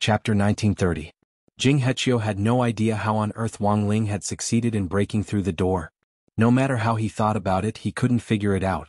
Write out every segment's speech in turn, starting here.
Chapter 1930. Jing Hechio had no idea how on earth Wang Ling had succeeded in breaking through the door. No matter how he thought about it, he couldn't figure it out.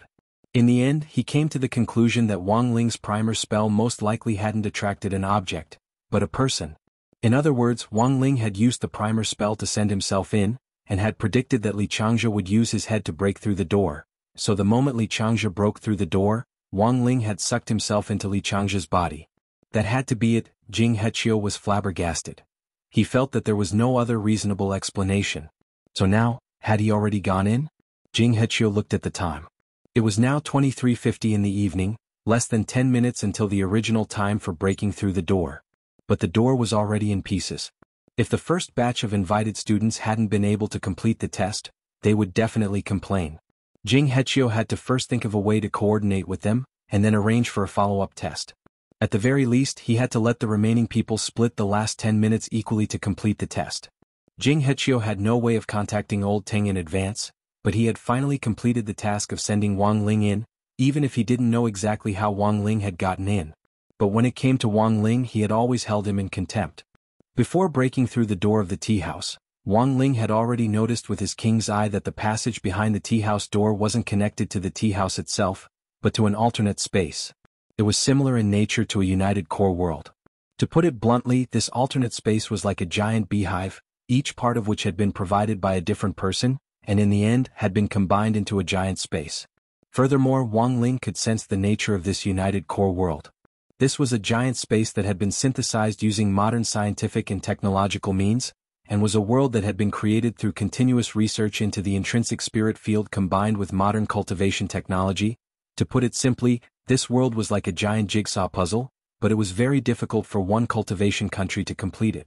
In the end, he came to the conclusion that Wang Ling's primer spell most likely hadn't attracted an object, but a person. In other words, Wang Ling had used the primer spell to send himself in, and had predicted that Li Changzhe would use his head to break through the door. So the moment Li Changzhe broke through the door, Wang Ling had sucked himself into Li Changzhe's body. That had to be it. Jing Hechio was flabbergasted. He felt that there was no other reasonable explanation. So now, had he already gone in? Jing Hechio looked at the time. It was now 23:50 in the evening, less than 10 minutes until the original time for breaking through the door. But the door was already in pieces. If the first batch of invited students hadn't been able to complete the test, they would definitely complain. Jing Hechio had to first think of a way to coordinate with them, and then arrange for a follow-up test. At the very least, he had to let the remaining people split the last 10 minutes equally to complete the test. Jing Hechio had no way of contacting Old Ting in advance, but he had finally completed the task of sending Wang Ling in, even if he didn't know exactly how Wang Ling had gotten in. But when it came to Wang Ling, he had always held him in contempt. Before breaking through the door of the tea house, Wang Ling had already noticed with his king's eye that the passage behind the tea house door wasn't connected to the tea house itself, but to an alternate space. It was similar in nature to a united core world. To put it bluntly, this alternate space was like a giant beehive, each part of which had been provided by a different person, and in the end had been combined into a giant space. Furthermore, Wang Ling could sense the nature of this united core world. This was a giant space that had been synthesized using modern scientific and technological means, and was a world that had been created through continuous research into the intrinsic spirit field combined with modern cultivation technology. To put it simply, this world was like a giant jigsaw puzzle, but it was very difficult for one cultivation country to complete it.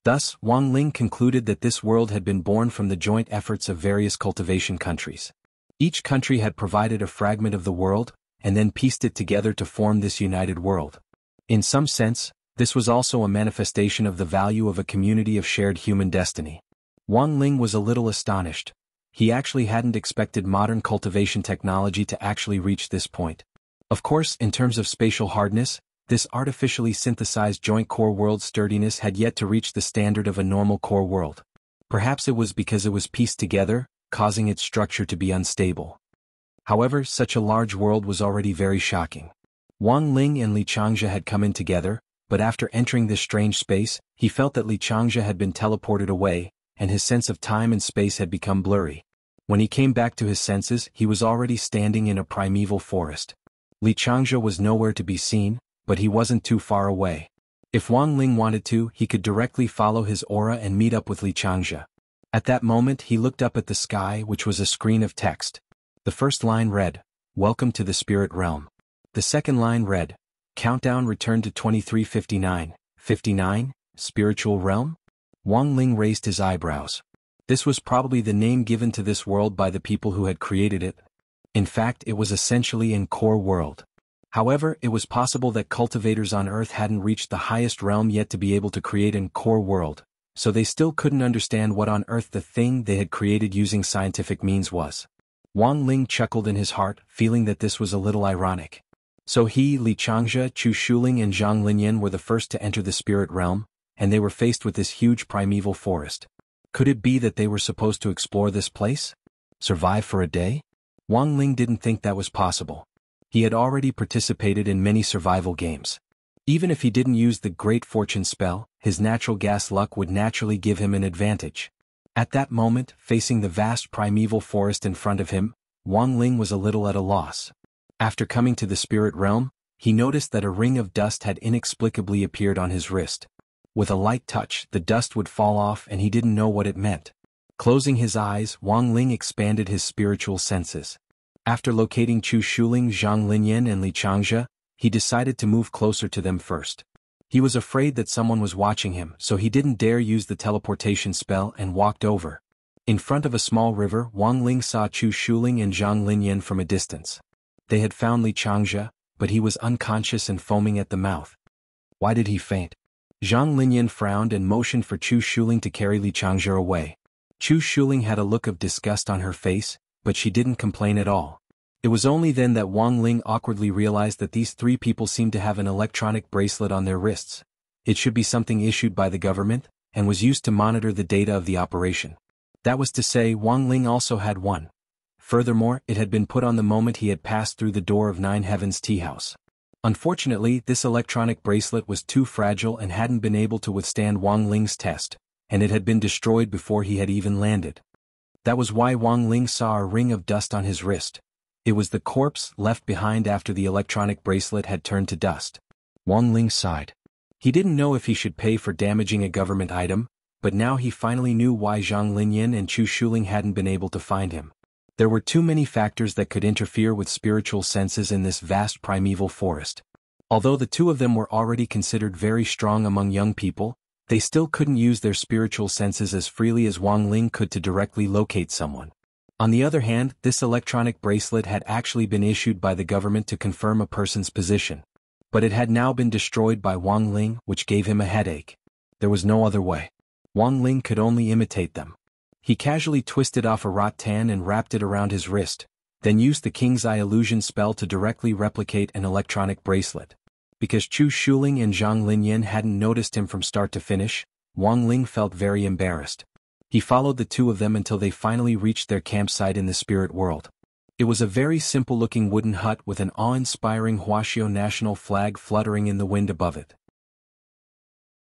Thus, Wang Ling concluded that this world had been born from the joint efforts of various cultivation countries. Each country had provided a fragment of the world, and then pieced it together to form this united world. In some sense, this was also a manifestation of the value of a community of shared human destiny. Wang Ling was a little astonished. He actually hadn't expected modern cultivation technology to actually reach this point. Of course, in terms of spatial hardness, this artificially synthesized joint core world sturdiness had yet to reach the standard of a normal core world. Perhaps it was because it was pieced together, causing its structure to be unstable. However, such a large world was already very shocking. Wang Ling and Li Changzhe had come in together, but after entering this strange space, he felt that Li Changzhe had been teleported away, and his sense of time and space had become blurry. When he came back to his senses, he was already standing in a primeval forest. Li Changzhe was nowhere to be seen, but he wasn't too far away. If Wang Ling wanted to, he could directly follow his aura and meet up with Li Changzhe. At that moment, he looked up at the sky, which was a screen of text. The first line read, "Welcome to the Spirit Realm." The second line read, "Countdown returned to 23:59, 59, Spiritual Realm?" Wang Ling raised his eyebrows. This was probably the name given to this world by the people who had created it. In fact, it was essentially in core world. However, it was possible that cultivators on Earth hadn't reached the highest realm yet to be able to create in core world, so they still couldn't understand what on earth the thing they had created using scientific means was. Wang Ling chuckled in his heart, feeling that this was a little ironic. So he, Li Changzhe, Chu Shuling and Zhang Linyan were the first to enter the spirit realm, and they were faced with this huge primeval forest. Could it be that they were supposed to explore this place? Survive for a day? Wang Ling didn't think that was possible. He had already participated in many survival games. Even if he didn't use the Great Fortune spell, his natural gas luck would naturally give him an advantage. At that moment, facing the vast primeval forest in front of him, Wang Ling was a little at a loss. After coming to the spirit realm, he noticed that a ring of dust had inexplicably appeared on his wrist. With a light touch, the dust would fall off and he didn't know what it meant. Closing his eyes, Wang Ling expanded his spiritual senses. After locating Chu Shuling, Zhang Linyan and Li Changzhe, he decided to move closer to them first. He was afraid that someone was watching him, so he didn't dare use the teleportation spell and walked over. In front of a small river, Wang Ling saw Chu Shuling and Zhang Linyan from a distance. They had found Li Changzhe, but he was unconscious and foaming at the mouth. Why did he faint? Zhang Linyan frowned and motioned for Chu Shuling to carry Li Changzhe away. Chu Shuling had a look of disgust on her face, but she didn't complain at all. It was only then that Wang Ling awkwardly realized that these three people seemed to have an electronic bracelet on their wrists. It should be something issued by the government, and was used to monitor the data of the operation. That was to say, Wang Ling also had one. Furthermore, it had been put on the moment he had passed through the door of Nine Heavens Tea House. Unfortunately, this electronic bracelet was too fragile and hadn't been able to withstand Wang Ling's test, and it had been destroyed before he had even landed. That was why Wang Ling saw a ring of dust on his wrist. It was the corpse left behind after the electronic bracelet had turned to dust. Wang Ling sighed. He didn't know if he should pay for damaging a government item, but now he finally knew why Zhang Linyan and Chu Shuling hadn't been able to find him. There were too many factors that could interfere with spiritual senses in this vast primeval forest. Although the two of them were already considered very strong among young people, they still couldn't use their spiritual senses as freely as Wang Ling could to directly locate someone. On the other hand, this electronic bracelet had actually been issued by the government to confirm a person's position. But it had now been destroyed by Wang Ling, which gave him a headache. There was no other way. Wang Ling could only imitate them. He casually twisted off a rattan and wrapped it around his wrist, then used the King's Eye illusion spell to directly replicate an electronic bracelet. Because Chu Shuling and Zhang Linyan hadn't noticed him from start to finish, Wang Ling felt very embarrassed. He followed the two of them until they finally reached their campsite in the spirit world. It was a very simple-looking wooden hut with an awe-inspiring Wuxia national flag fluttering in the wind above it.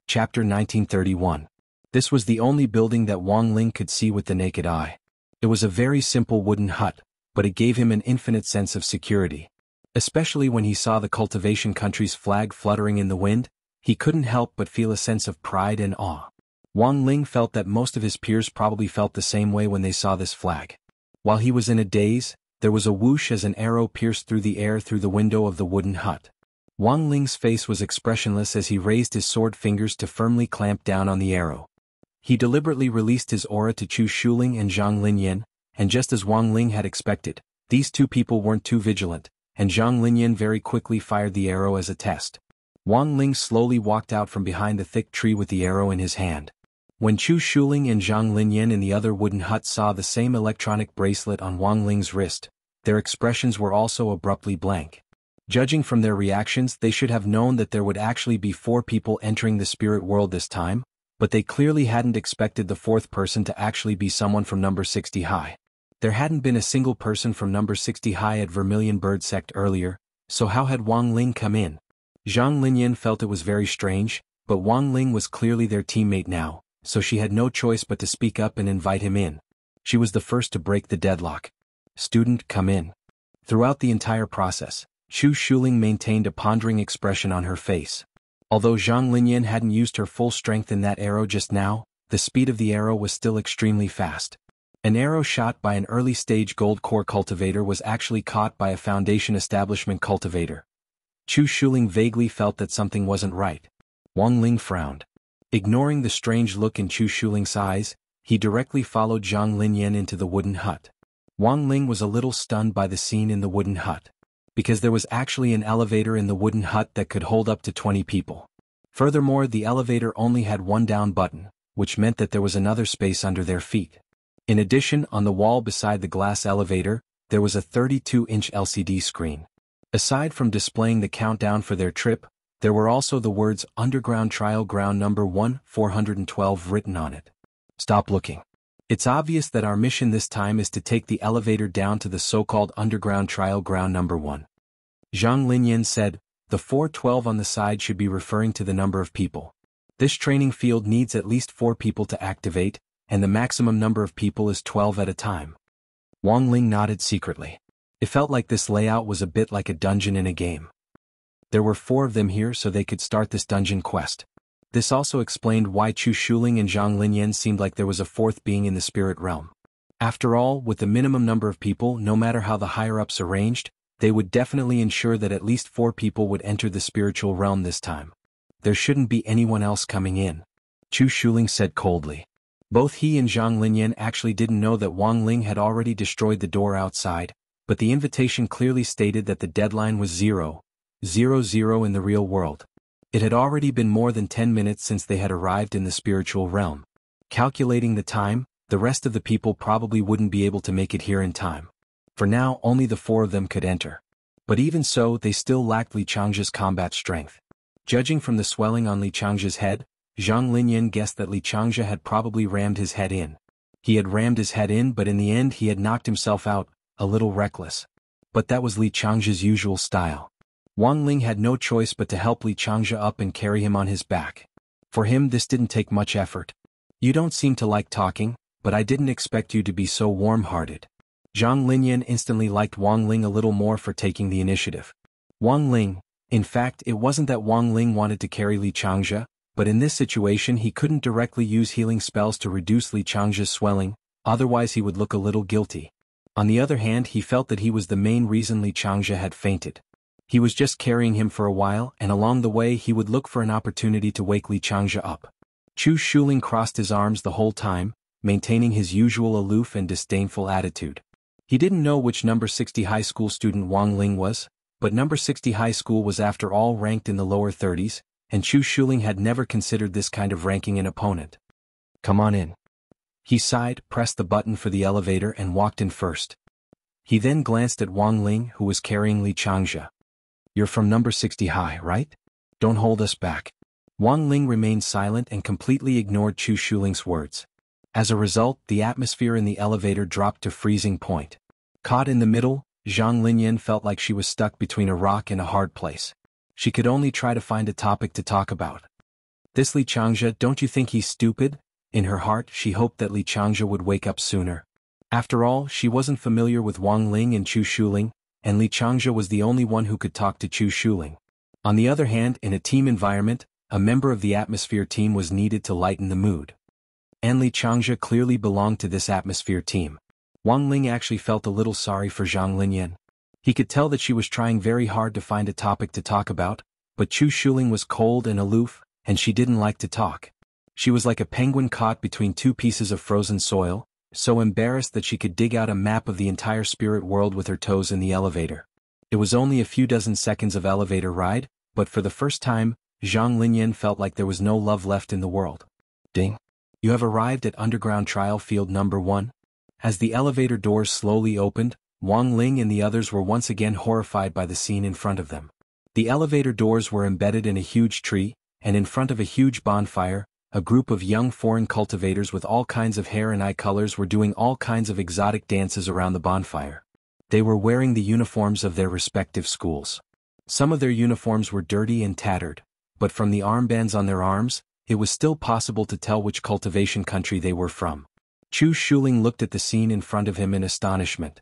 Chapter 1931. This was the only building that Wang Ling could see with the naked eye. It was a very simple wooden hut, but it gave him an infinite sense of security. Especially when he saw the cultivation country's flag fluttering in the wind, he couldn't help but feel a sense of pride and awe. Wang Ling felt that most of his peers probably felt the same way when they saw this flag. While he was in a daze, there was a whoosh as an arrow pierced through the air through the window of the wooden hut. Wang Ling's face was expressionless as he raised his sword fingers to firmly clamp down on the arrow. He deliberately released his aura to Chu Shuling and Zhang Linyan, and just as Wang Ling had expected, these two people weren't too vigilant, and Zhang Linyan very quickly fired the arrow as a test. Wang Ling slowly walked out from behind the thick tree with the arrow in his hand. When Chu Shuling and Zhang Linyan in the other wooden hut saw the same electronic bracelet on Wang Ling's wrist, their expressions were also abruptly blank. Judging from their reactions, they should have known that there would actually be 4 people entering the spirit world this time, but they clearly hadn't expected the 4th person to actually be someone from number 60 high. There hadn't been a single person from number 60 high at Vermilion Bird Sect earlier, so how had Wang Ling come in? Zhang Linyan felt it was very strange, but Wang Ling was clearly their teammate now, so she had no choice but to speak up and invite him in. She was the first to break the deadlock. "Student, come in." Throughout the entire process, Chu Shuling maintained a pondering expression on her face. Although Zhang Linyan hadn't used her full strength in that arrow just now, the speed of the arrow was still extremely fast. An arrow shot by an early-stage gold core cultivator was actually caught by a foundation establishment cultivator. Chu Shuling vaguely felt that something wasn't right. Wang Ling frowned. Ignoring the strange look in Chu Shuling's eyes, he directly followed Zhang Linyan into the wooden hut. Wang Ling was a little stunned by the scene in the wooden hut. Because there was actually an elevator in the wooden hut that could hold up to 20 people. Furthermore, the elevator only had one down button, which meant that there was another space under their feet. In addition, on the wall beside the glass elevator, there was a 32-inch LCD screen. Aside from displaying the countdown for their trip, there were also the words Underground Trial Ground Number 1, 412 written on it. "Stop looking. It's obvious that our mission this time is to take the elevator down to the so-called Underground Trial Ground Number 1. Zhang Linyan said, "The 412 on the side should be referring to the number of people. This training field needs at least 4 people to activate, and the maximum number of people is 12 at a time." Wang Ling nodded secretly. It felt like this layout was a bit like a dungeon in a game. There were 4 of them here so they could start this dungeon quest. This also explained why Chu Shuling and Zhang Linyan seemed like there was a 4th being in the spirit realm. After all, with the minimum number of people, no matter how the higher-ups arranged, they would definitely ensure that at least 4 people would enter the spiritual realm this time. There shouldn't be anyone else coming in, Chu Shuling said coldly. Both he and Zhang Linyan actually didn't know that Wang Ling had already destroyed the door outside, but the invitation clearly stated that the deadline was 0:00 in the real world. It had already been more than 10 minutes since they had arrived in the spiritual realm. Calculating the time, the rest of the people probably wouldn't be able to make it here in time. For now, only the 4 of them could enter. But even so, they still lacked Li Changzhe's combat strength. Judging from the swelling on Li Changzhe's head, Zhang Linyan guessed that Li Changzhe had probably rammed his head in. He had rammed his head in, but in the end he had knocked himself out, a little reckless. But that was Li Changzhe's usual style. Wang Ling had no choice but to help Li Changzhe up and carry him on his back. For him this didn't take much effort. "You don't seem to like talking, but I didn't expect you to be so warm-hearted." Zhang Linyan instantly liked Wang Ling a little more for taking the initiative. Wang Ling, in fact it wasn't that Wang Ling wanted to carry Li Changzhe, but in this situation he couldn't directly use healing spells to reduce Li Changzhe's swelling, otherwise he would look a little guilty. On the other hand, he felt that he was the main reason Li Changzhe had fainted. He was just carrying him for a while, and along the way he would look for an opportunity to wake Li Changzhe up. Chu Shuling crossed his arms the whole time, maintaining his usual aloof and disdainful attitude. He didn't know which number 60 high school student Wang Ling was, but number 60 high school was after all ranked in the lower 30s, and Chu Shuling had never considered this kind of ranking an opponent. "Come on in." He sighed, pressed the button for the elevator and walked in first. He then glanced at Wang Ling, who was carrying Li Changzhe. "You're from number 60 high, right? Don't hold us back." Wang Ling remained silent and completely ignored Chu Shuling's words. As a result, the atmosphere in the elevator dropped to freezing point. Caught in the middle, Zhang Linyan felt like she was stuck between a rock and a hard place. She could only try to find a topic to talk about. "This Li Changzhe, don't you think he's stupid?" In her heart, she hoped that Li Changzhe would wake up sooner. After all, she wasn't familiar with Wang Ling and Chu Shuling, and Li Changzhe was the only one who could talk to Chu Shuling. On the other hand, in a team environment, a member of the atmosphere team was needed to lighten the mood. And Li Changzhe clearly belonged to this atmosphere team. Wang Ling actually felt a little sorry for Zhang Linyan. He could tell that she was trying very hard to find a topic to talk about, but Chu Shuling was cold and aloof, and she didn't like to talk. She was like a penguin caught between two pieces of frozen soil, so embarrassed that she could dig out a map of the entire spirit world with her toes in the elevator. It was only a few dozen seconds of elevator ride, but for the first time, Zhang Linyan felt like there was no love left in the world. "Ding. You have arrived at underground trial field number 1. As the elevator doors slowly opened, Wang Ling and the others were once again horrified by the scene in front of them. The elevator doors were embedded in a huge tree, and in front of a huge bonfire, a group of young foreign cultivators with all kinds of hair and eye colors were doing all kinds of exotic dances around the bonfire. They were wearing the uniforms of their respective schools. Some of their uniforms were dirty and tattered, but from the armbands on their arms, it was still possible to tell which cultivation country they were from. Chu Shuling looked at the scene in front of him in astonishment.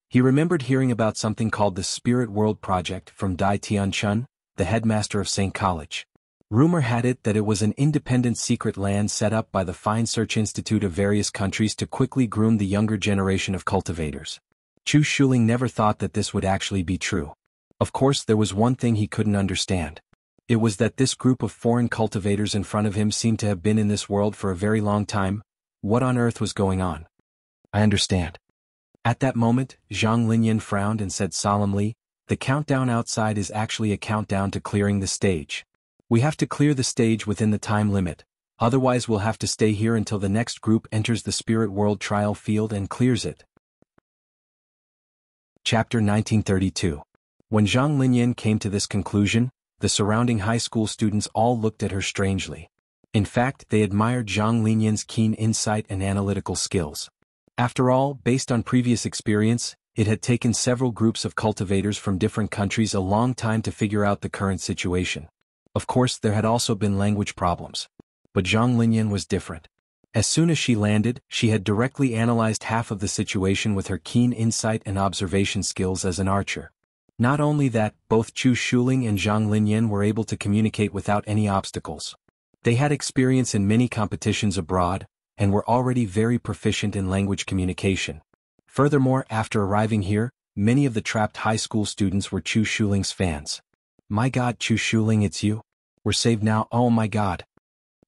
He remembered hearing about something called the Spirit World Project from Dai Tianchun, the headmaster of St. College. Rumor had it that it was an independent secret land set up by the Fine Search Institute of various countries to quickly groom the younger generation of cultivators. Chu Shuling never thought that this would actually be true. Of course, there was one thing he couldn't understand. It was that this group of foreign cultivators in front of him seemed to have been in this world for a very long time. What on earth was going on? "I understand." At that moment, Zhang Linyan frowned and said solemnly, "The countdown outside is actually a countdown to clearing the stage. We have to clear the stage within the time limit, otherwise we'll have to stay here until the next group enters the Spirit World trial field and clears it." Chapter 1932. When Zhang Linyan came to this conclusion, the surrounding high school students all looked at her strangely. In fact, they admired Zhang Linyan's keen insight and analytical skills. After all, based on previous experience, it had taken several groups of cultivators from different countries a long time to figure out the current situation. Of course, there had also been language problems. But Zhang Linyan was different. As soon as she landed, she had directly analyzed half of the situation with her keen insight and observation skills as an archer. Not only that, both Chu Shuling and Zhang Linyan were able to communicate without any obstacles. They had experience in many competitions abroad, and were already very proficient in language communication. Furthermore, after arriving here, many of the trapped high school students were Chu Shuling's fans. "My God, Chu Shuling, it's you? We're saved now, oh my God."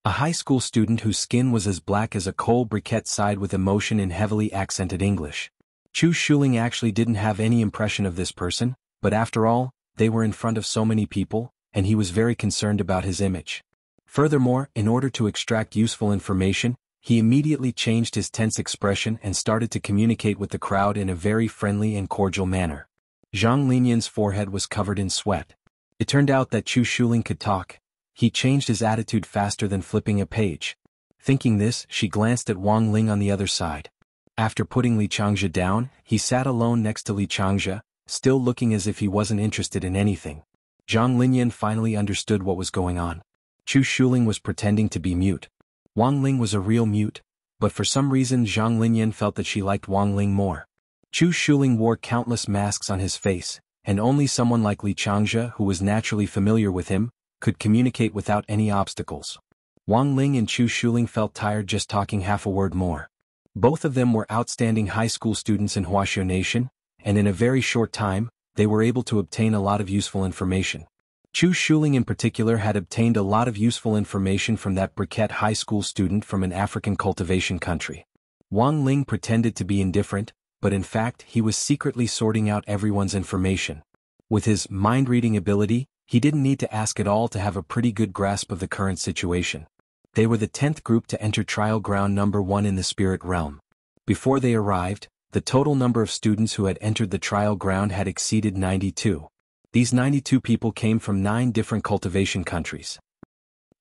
A high school student whose skin was as black as a coal briquette sighed with emotion in heavily accented English. Chu Shuling actually didn't have any impression of this person, but after all, they were in front of so many people, and he was very concerned about his image. Furthermore, in order to extract useful information, he immediately changed his tense expression and started to communicate with the crowd in a very friendly and cordial manner. Zhang Linyan's forehead was covered in sweat. It turned out that Chu Shuling could talk. He changed his attitude faster than flipping a page. Thinking this, she glanced at Wang Ling on the other side. After putting Li Changzhe down, he sat alone next to Li Changzhe, still looking as if he wasn't interested in anything. Zhang Linyan finally understood what was going on. Chu Shuling was pretending to be mute. Wang Ling was a real mute, but for some reason Zhang Linyan felt that she liked Wang Ling more. Chu Shuling wore countless masks on his face, and only someone like Li Changzhe, who was naturally familiar with him, could communicate without any obstacles. Wang Ling and Chu Shuling felt tired just talking half a word more. Both of them were outstanding high school students in Huaxiao Nation, and in a very short time, they were able to obtain a lot of useful information. Chu Shuling in particular had obtained a lot of useful information from that briquette high school student from an African cultivation country. Wang Ling pretended to be indifferent, but in fact he was secretly sorting out everyone's information. With his mind-reading ability, he didn't need to ask at all to have a pretty good grasp of the current situation. They were the 10th group to enter trial ground number 1 in the spirit realm. Before they arrived, the total number of students who had entered the trial ground had exceeded 92. These 92 people came from 9 different cultivation countries.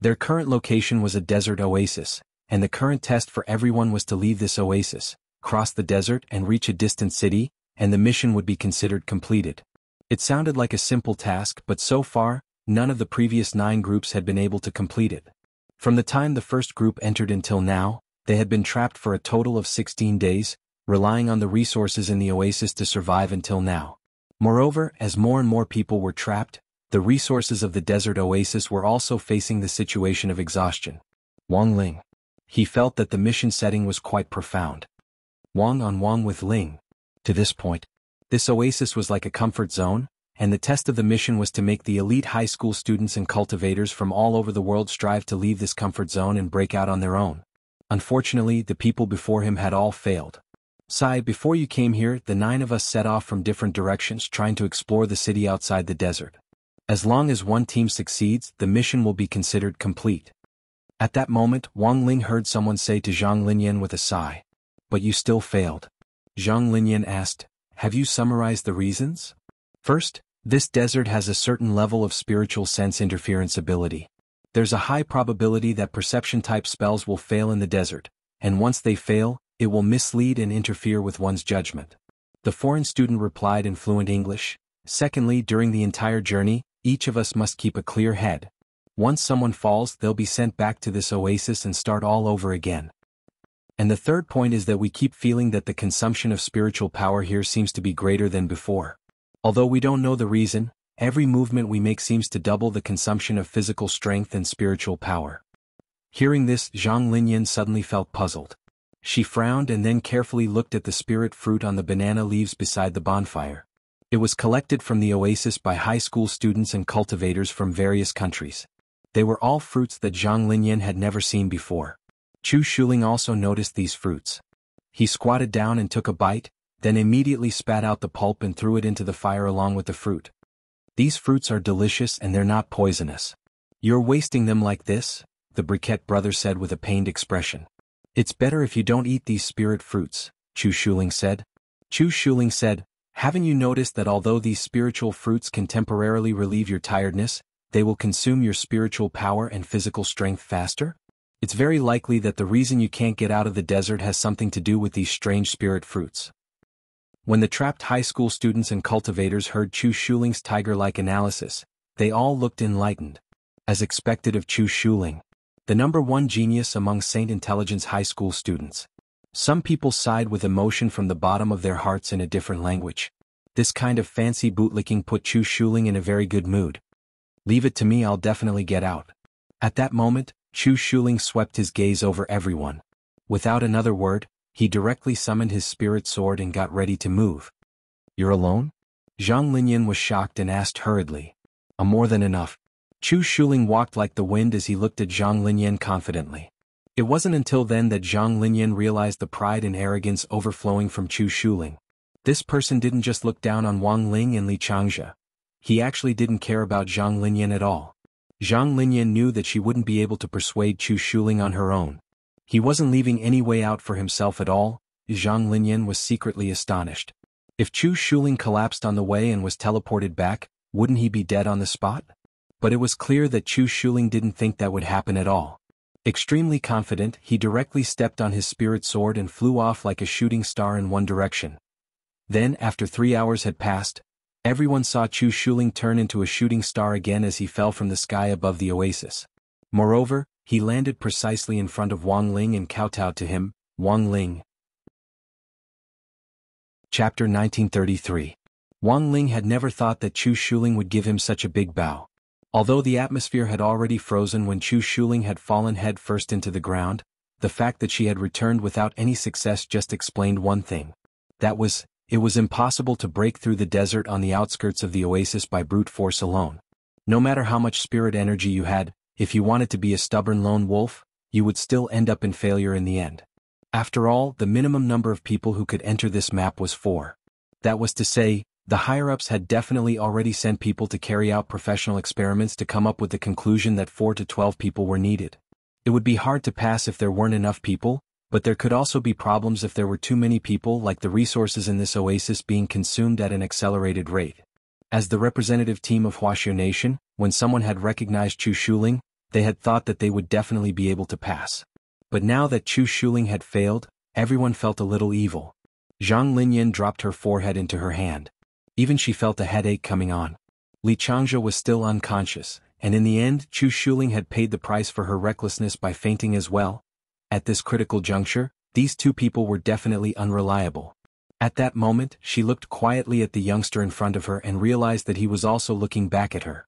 Their current location was a desert oasis, and the current test for everyone was to leave this oasis, cross the desert and reach a distant city, and the mission would be considered completed. It sounded like a simple task, but so far, none of the previous 9 groups had been able to complete it. From the time the first group entered until now, they had been trapped for a total of 16 days, relying on the resources in the oasis to survive until now. Moreover, as more and more people were trapped, the resources of the desert oasis were also facing the situation of exhaustion. Wang Ling. He felt that the mission setting was quite profound. Wang on Wang with Ling. To this point, this oasis was like a comfort zone, and the test of the mission was to make the elite high school students and cultivators from all over the world strive to leave this comfort zone and break out on their own. Unfortunately, the people before him had all failed. Sai, before you came here, the 9 of us set off from different directions trying to explore the city outside the desert. As long as one team succeeds, the mission will be considered complete. At that moment, Wang Ling heard someone say to Zhang Linyan with a sigh. But you still failed. Zhang Linyan asked, have you summarized the reasons? First, this desert has a certain level of spiritual sense interference ability. There's a high probability that perception-type spells will fail in the desert, and once they fail, it will mislead and interfere with one's judgment. The foreign student replied in fluent English. Secondly, during the entire journey, each of us must keep a clear head. Once someone falls, they'll be sent back to this oasis and start all over again. And the third point is that we keep feeling that the consumption of spiritual power here seems to be greater than before. Although we don't know the reason, every movement we make seems to double the consumption of physical strength and spiritual power. Hearing this, Zhang Linyan suddenly felt puzzled. She frowned and then carefully looked at the spirit fruit on the banana leaves beside the bonfire. It was collected from the oasis by high school students and cultivators from various countries. They were all fruits that Zhang Linyan had never seen before. Chu Shuling also noticed these fruits. He squatted down and took a bite, then immediately spat out the pulp and threw it into the fire along with the fruit. These fruits are delicious and they're not poisonous. You're wasting them like this, the Briquette brother said with a pained expression. It's better if you don't eat these spirit fruits, Chu Shuling said. Chu Shuling said, haven't you noticed that although these spiritual fruits can temporarily relieve your tiredness, they will consume your spiritual power and physical strength faster? It's very likely that the reason you can't get out of the desert has something to do with these strange spirit fruits. When the trapped high school students and cultivators heard Chu Shuling's tiger-like analysis, they all looked enlightened. As expected of Chu Shuling, the #1 genius among Saint Intelligence high school students. Some people sighed with emotion from the bottom of their hearts in a different language. This kind of fancy bootlicking put Chu Shuling in a very good mood. Leave it to me, I'll definitely get out. At that moment, Chu Shuling swept his gaze over everyone. Without another word, he directly summoned his spirit sword and got ready to move. You're alone? Zhang Linyan was shocked and asked hurriedly. More than enough. Chu Shuling walked like the wind as he looked at Zhang Linyan confidently. It wasn't until then that Zhang Linyan realized the pride and arrogance overflowing from Chu Shuling. This person didn't just look down on Wang Ling and Li Changzhe. He actually didn't care about Zhang Linyan at all. Zhang Linyan knew that she wouldn't be able to persuade Chu Shuling on her own. He wasn't leaving any way out for himself at all. Zhang Linyan was secretly astonished. If Chu Shuling collapsed on the way and was teleported back, wouldn't he be dead on the spot? But it was clear that Chu Shuling didn't think that would happen at all. Extremely confident, he directly stepped on his spirit sword and flew off like a shooting star in one direction. Then, after 3 hours had passed, everyone saw Chu Shuling turn into a shooting star again as he fell from the sky above the oasis. Moreover, he landed precisely in front of Wang Ling and kowtowed to him. Wang Ling. Chapter 1933. Wang Ling had never thought that Chu Shuling would give him such a big bow. Although the atmosphere had already frozen when Chu Shuling had fallen head first into the ground, the fact that she had returned without any success just explained one thing. That was, it was impossible to break through the desert on the outskirts of the oasis by brute force alone. No matter how much spirit energy you had, if you wanted to be a stubborn lone wolf, you would still end up in failure in the end. After all, the minimum number of people who could enter this map was 4. That was to say, the higher-ups had definitely already sent people to carry out professional experiments to come up with the conclusion that 4 to 12 people were needed. It would be hard to pass if there weren't enough people, but there could also be problems if there were too many people, like the resources in this oasis being consumed at an accelerated rate. As the representative team of Wuxia Nation, when someone had recognized Chu Shuling, they had thought that they would definitely be able to pass. But now that Chu Shuling had failed, everyone felt a little evil. Zhang Linyan dropped her forehead into her hand. Even she felt a headache coming on. Li Changzhe was still unconscious, and in the end Chu Shuling had paid the price for her recklessness by fainting as well. At this critical juncture, these two people were definitely unreliable. At that moment, she looked quietly at the youngster in front of her and realized that he was also looking back at her.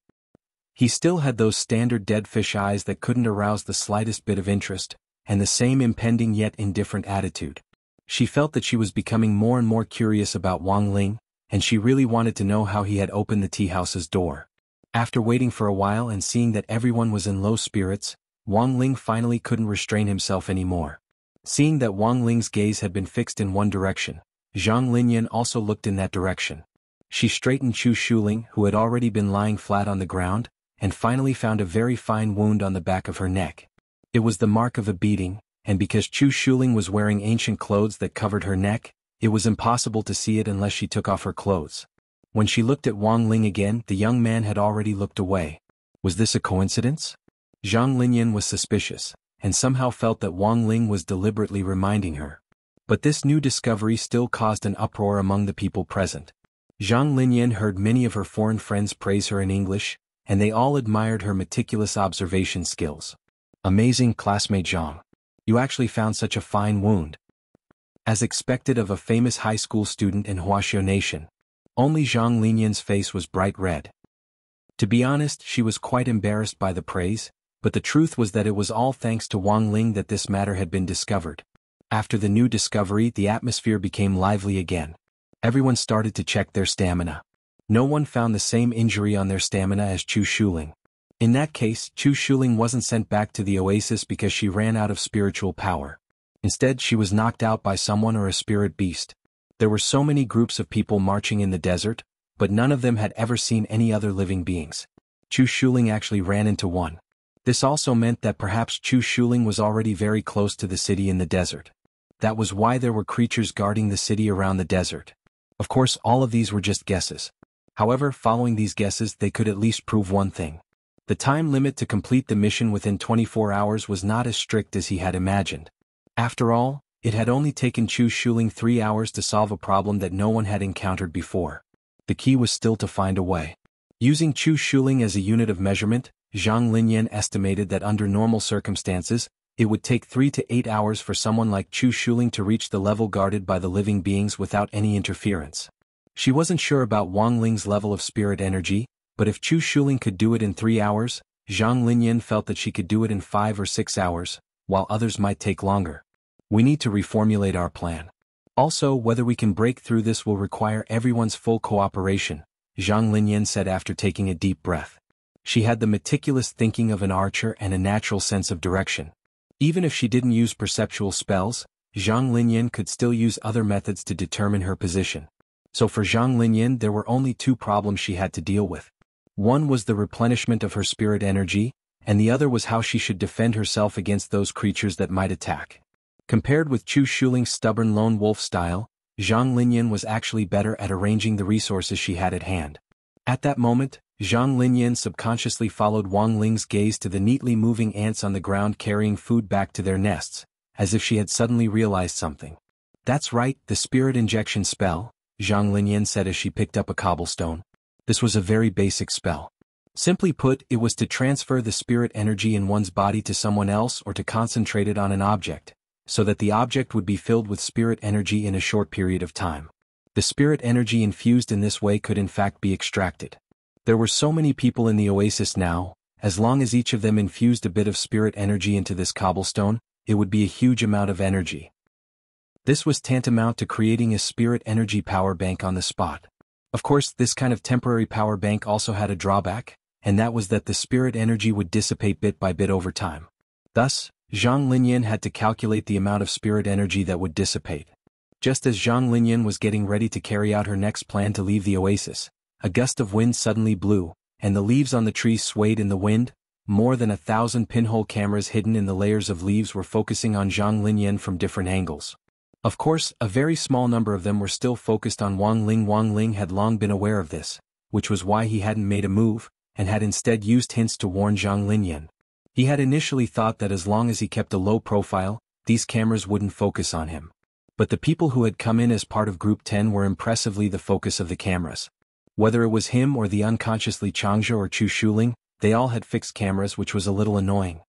He still had those standard dead fish eyes that couldn't arouse the slightest bit of interest, and the same impending yet indifferent attitude. She felt that she was becoming more and more curious about Wang Ling, and she really wanted to know how he had opened the tea house's door. After waiting for a while and seeing that everyone was in low spirits, Wang Ling finally couldn't restrain himself anymore. Seeing that Wang Ling's gaze had been fixed in one direction, Zhang Linyan also looked in that direction. She straightened Chu Shuling, who had already been lying flat on the ground, and finally found a very fine wound on the back of her neck. It was the mark of a beating, and because Chu Shuling was wearing ancient clothes that covered her neck, it was impossible to see it unless she took off her clothes. When she looked at Wang Ling again, the young man had already looked away. Was this a coincidence? Zhang Linyan was suspicious, and somehow felt that Wang Ling was deliberately reminding her. But this new discovery still caused an uproar among the people present. Zhang Linyan heard many of her foreign friends praise her in English, and they all admired her meticulous observation skills. Amazing, classmate Zhang. You actually found such a fine wound. As expected of a famous high school student in Wuxia Nation. Only Zhang Linyan's face was bright red. To be honest, she was quite embarrassed by the praise, but the truth was that it was all thanks to Wang Ling that this matter had been discovered. After the new discovery, the atmosphere became lively again. Everyone started to check their stamina. No one found the same injury on their stamina as Chu Shuling. In that case, Chu Shuling wasn't sent back to the oasis because she ran out of spiritual power. Instead, she was knocked out by someone or a spirit beast. There were so many groups of people marching in the desert, but none of them had ever seen any other living beings. Chu Shuling actually ran into one. This also meant that perhaps Chu Shuling was already very close to the city in the desert. That was why there were creatures guarding the city around the desert. Of course, all of these were just guesses. However, following these guesses, they could at least prove one thing. The time limit to complete the mission within 24 hours was not as strict as he had imagined. After all, it had only taken Chu Shuling 3 hours to solve a problem that no one had encountered before. The key was still to find a way. Using Chu Shuling as a unit of measurement, Zhang Linyan estimated that under normal circumstances, it would take 3 to 8 hours for someone like Chu Shuling to reach the level guarded by the living beings without any interference. She wasn't sure about Wang Ling's level of spirit energy, but if Chu Shuling could do it in 3 hours, Zhang Linyan felt that she could do it in 5 or 6 hours, while others might take longer. We need to reformulate our plan. Also, whether we can break through this will require everyone's full cooperation, Zhang Linyan said after taking a deep breath. She had the meticulous thinking of an archer and a natural sense of direction. Even if she didn't use perceptual spells, Zhang Linyan could still use other methods to determine her position. So for Zhang Linyan, there were only 2 problems she had to deal with. One was the replenishment of her spirit energy, and the other was how she should defend herself against those creatures that might attack. Compared with Chu Shuling's stubborn lone wolf style, Zhang Linyan was actually better at arranging the resources she had at hand. At that moment, Zhang Linyan subconsciously followed Wang Ling's gaze to the neatly moving ants on the ground carrying food back to their nests, as if she had suddenly realized something. That's right, the spirit injection spell, Zhang Linyan said as she picked up a cobblestone. This was a very basic spell. Simply put, it was to transfer the spirit energy in one's body to someone else or to concentrate it on an object, so that the object would be filled with spirit energy in a short period of time. The spirit energy infused in this way could in fact be extracted. There were so many people in the oasis now, as long as each of them infused a bit of spirit energy into this cobblestone, it would be a huge amount of energy. This was tantamount to creating a spirit energy power bank on the spot. Of course, this kind of temporary power bank also had a drawback, and that was that the spirit energy would dissipate bit by bit over time. Thus, Zhang Linyan had to calculate the amount of spirit energy that would dissipate. Just as Zhang Linyan was getting ready to carry out her next plan to leave the oasis, a gust of wind suddenly blew, and the leaves on the trees swayed in the wind. More than 1,000 pinhole cameras hidden in the layers of leaves were focusing on Zhang Linyan from different angles. Of course, a very small number of them were still focused on Wang Ling. Wang Ling had long been aware of this, which was why he hadn't made a move, and had instead used hints to warn Zhang Linyan. He had initially thought that as long as he kept a low profile, these cameras wouldn't focus on him. But the people who had come in as part of Group 10 were impressively the focus of the cameras. Whether it was him or the unconsciously Changzhe or Chu Shuling, they all had fixed cameras, which was a little annoying.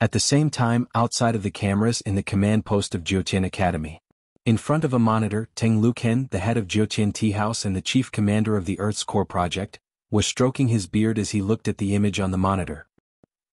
At the same time, outside of the cameras in the command post of Jiutian Academy, in front of a monitor, Teng Luken, the head of Jiutian Tea House and the chief commander of the Earth's Core Project, was stroking his beard as he looked at the image on the monitor.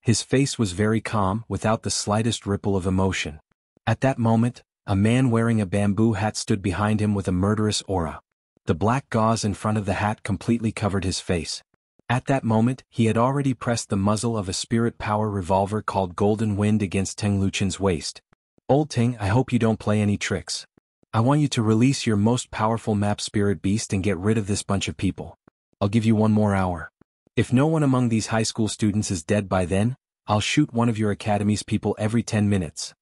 His face was very calm, without the slightest ripple of emotion. At that moment, a man wearing a bamboo hat stood behind him with a murderous aura. The black gauze in front of the hat completely covered his face. At that moment, he had already pressed the muzzle of a spirit power revolver called Golden Wind against Teng Luchen's waist. Old Teng, I hope you don't play any tricks. I want you to release your most powerful map spirit beast and get rid of this bunch of people. I'll give you 1 more hour. If no one among these high school students is dead by then, I'll shoot one of your academy's people every 10 minutes.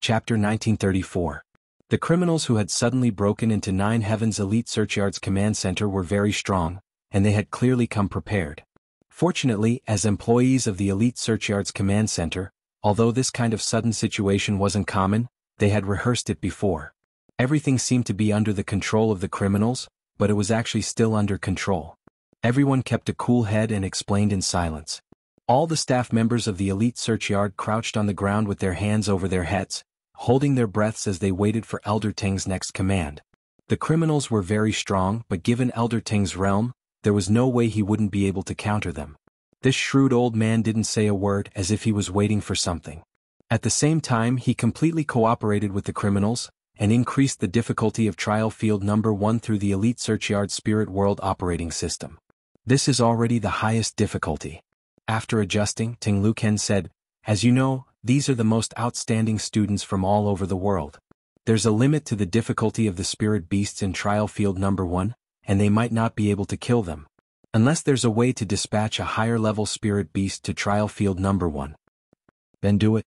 Chapter 1934. The criminals who had suddenly broken into Nine Heavens Elite Searchyard's command center were very strong, and they had clearly come prepared. Fortunately, as employees of the Elite Searchyard's command center, although this kind of sudden situation wasn't common, they had rehearsed it before. Everything seemed to be under the control of the criminals, but it was actually still under control. Everyone kept a cool head and explained in silence. All the staff members of the Elite Searchyard crouched on the ground with their hands over their heads, holding their breaths as they waited for Elder Teng's next command. The criminals were very strong, but given Elder Teng's realm, there was no way he wouldn't be able to counter them. This shrewd old man didn't say a word, as if he was waiting for something. At the same time, he completely cooperated with the criminals, and increased the difficulty of Trial Field Number 1 through the Elite Searchyard Spirit World operating system. This is already the highest difficulty. After adjusting, Teng Luken said, "As you know, these are the most outstanding students from all over the world. There's a limit to the difficulty of the spirit beasts in Trial Field Number 1, and they might not be able to kill them. Unless there's a way to dispatch a higher-level spirit beast to Trial Field Number 1. Then do it."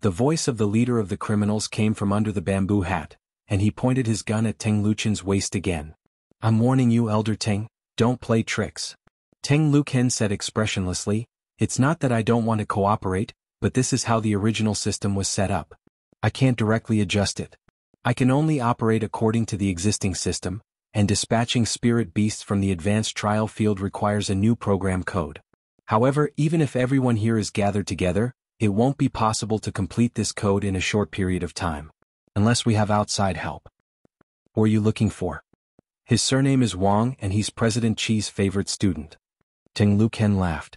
The voice of the leader of the criminals came from under the bamboo hat, and he pointed his gun at Teng Luchen's waist again. "I'm warning you, Elder Teng, don't play tricks." Teng Luken said expressionlessly, "It's not that I don't want to cooperate, but this is how the original system was set up. I can't directly adjust it. I can only operate according to the existing system, and dispatching spirit beasts from the advanced trial field requires a new program code. However, even if everyone here is gathered together, it won't be possible to complete this code in a short period of time. Unless we have outside help." "Who are you looking for?" "His surname is Wang and he's President Chi's favorite student." Teng Luken laughed.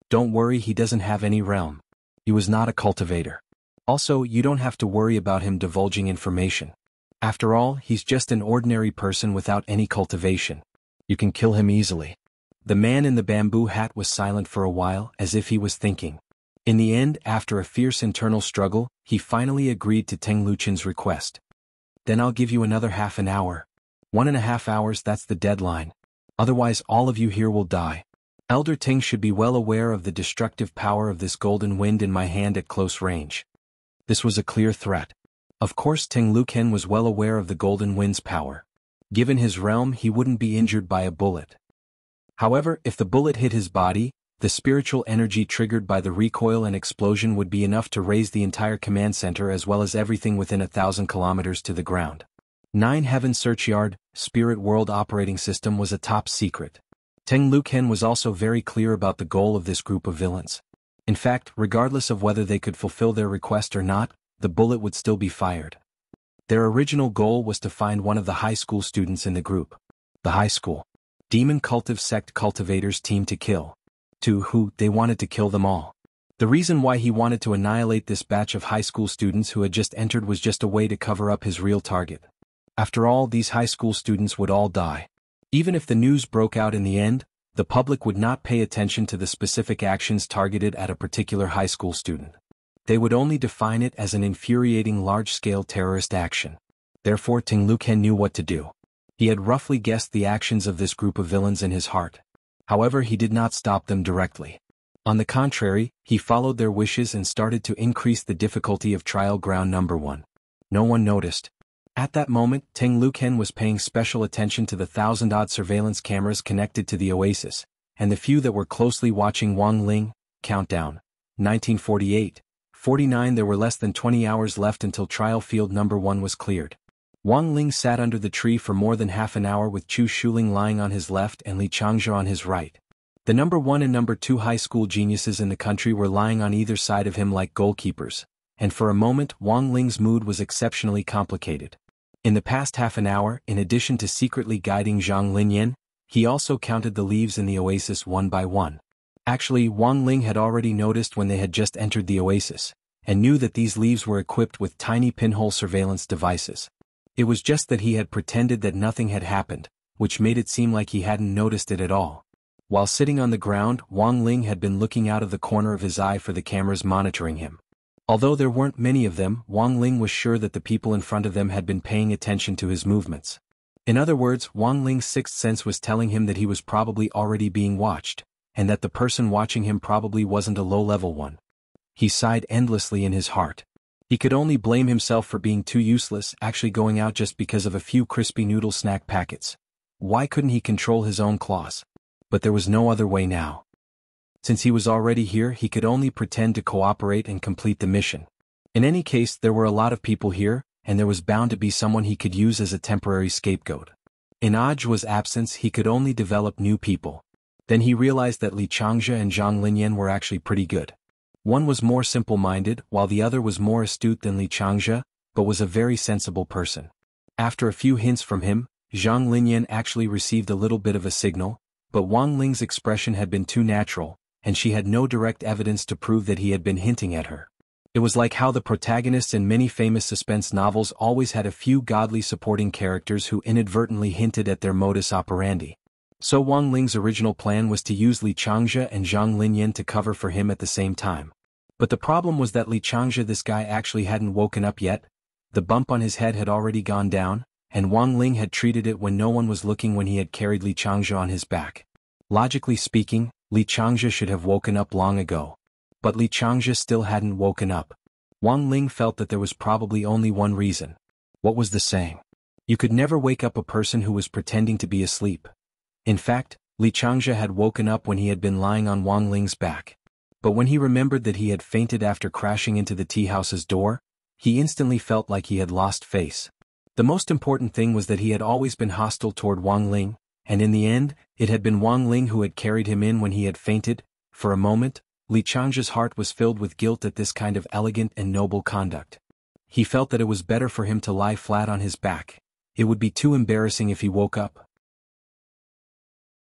"Don't worry, he doesn't have any realm. He was not a cultivator. Also, you don't have to worry about him divulging information. After all, he's just an ordinary person without any cultivation. You can kill him easily." The man in the bamboo hat was silent for a while, as if he was thinking. In the end, after a fierce internal struggle, he finally agreed to Teng Luchen's request. "Then I'll give you another half an hour. 1.5 hours, that's the deadline. Otherwise all of you here will die. Elder Teng should be well aware of the destructive power of this golden wind in my hand at close range." This was a clear threat. Of course Teng Luken was well aware of the golden wind's power. Given his realm, he wouldn't be injured by a bullet. However, if the bullet hit his body, the spiritual energy triggered by the recoil and explosion would be enough to raise the entire command center as well as everything within 1,000 kilometers to the ground. 9 Heaven Searchyard, Spirit World Operating System was a top secret. Teng Luken was also very clear about the goal of this group of villains. In fact, regardless of whether they could fulfill their request or not, the bullet would still be fired. Their original goal was to find one of the high school students in the group. The high school demon cultive sect cultivators team to kill. They wanted to kill them all. The reason why he wanted to annihilate this batch of high school students who had just entered was just a way to cover up his real target. After all, these high school students would all die. Even if the news broke out in the end, the public would not pay attention to the specific actions targeted at a particular high school student. They would only define it as an infuriating large-scale terrorist action. Therefore, Teng Luken knew what to do. He had roughly guessed the actions of this group of villains in his heart. However, he did not stop them directly. On the contrary, he followed their wishes and started to increase the difficulty of trial ground number 1. No one noticed. At that moment, Teng Luken was paying special attention to the 1,000-odd surveillance cameras connected to the oasis, and the few that were closely watching Wang Ling. Countdown. 1948. 49. There were less than 20 hours left until trial field number 1 was cleared. Wang Ling sat under the tree for more than half an hour with Chu Shuling lying on his left and Li Changzhe on his right. The number 1 and number 2 high school geniuses in the country were lying on either side of him like goalkeepers, and for a moment Wang Ling's mood was exceptionally complicated. In the past half an hour, in addition to secretly guiding Zhang Linyan, he also counted the leaves in the oasis one by one. Actually, Wang Ling had already noticed when they had just entered the oasis, and knew that these leaves were equipped with tiny pinhole surveillance devices. It was just that he had pretended that nothing had happened, which made it seem like he hadn't noticed it at all. While sitting on the ground, Wang Ling had been looking out of the corner of his eye for the cameras monitoring him. Although there weren't many of them, Wang Ling was sure that the people in front of them had been paying attention to his movements. In other words, Wang Ling's sixth sense was telling him that he was probably already being watched, and that the person watching him probably wasn't a low-level one. He sighed endlessly in his heart. He could only blame himself for being too useless, actually going out just because of a few crispy noodle snack packets. Why couldn't he control his own claws? But there was no other way now. Since he was already here, he could only pretend to cooperate and complete the mission. In any case, there were a lot of people here, and there was bound to be someone he could use as a temporary scapegoat. In Aj's absence, he could only develop new people. Then he realized that Li Changzhe and Zhang Linyan were actually pretty good. One was more simple-minded, while the other was more astute than Li Changzhe, but was a very sensible person. After a few hints from him, Zhang Linyan actually received a little bit of a signal, but Wang Ling's expression had been too natural, and she had no direct evidence to prove that he had been hinting at her. It was like how the protagonists in many famous suspense novels always had a few godly supporting characters who inadvertently hinted at their modus operandi. So Wang Ling's original plan was to use Li Changzhe and Zhang Linyan to cover for him at the same time. But the problem was that Li Changzhe, this guy, actually hadn't woken up yet. The bump on his head had already gone down, and Wang Ling had treated it when no one was looking when he had carried Li Changzhe on his back. Logically speaking, Li Changzhe should have woken up long ago. But Li Changzhe still hadn't woken up. Wang Ling felt that there was probably only one reason. What was the saying? You could never wake up a person who was pretending to be asleep. In fact, Li Changzhe had woken up when he had been lying on Wang Ling's back. But when he remembered that he had fainted after crashing into the tea house's door, he instantly felt like he had lost face. The most important thing was that he had always been hostile toward Wang Ling, and in the end, it had been Wang Ling who had carried him in when he had fainted. For a moment, Li Changzhe's heart was filled with guilt at this kind of elegant and noble conduct. He felt that it was better for him to lie flat on his back. It would be too embarrassing if he woke up.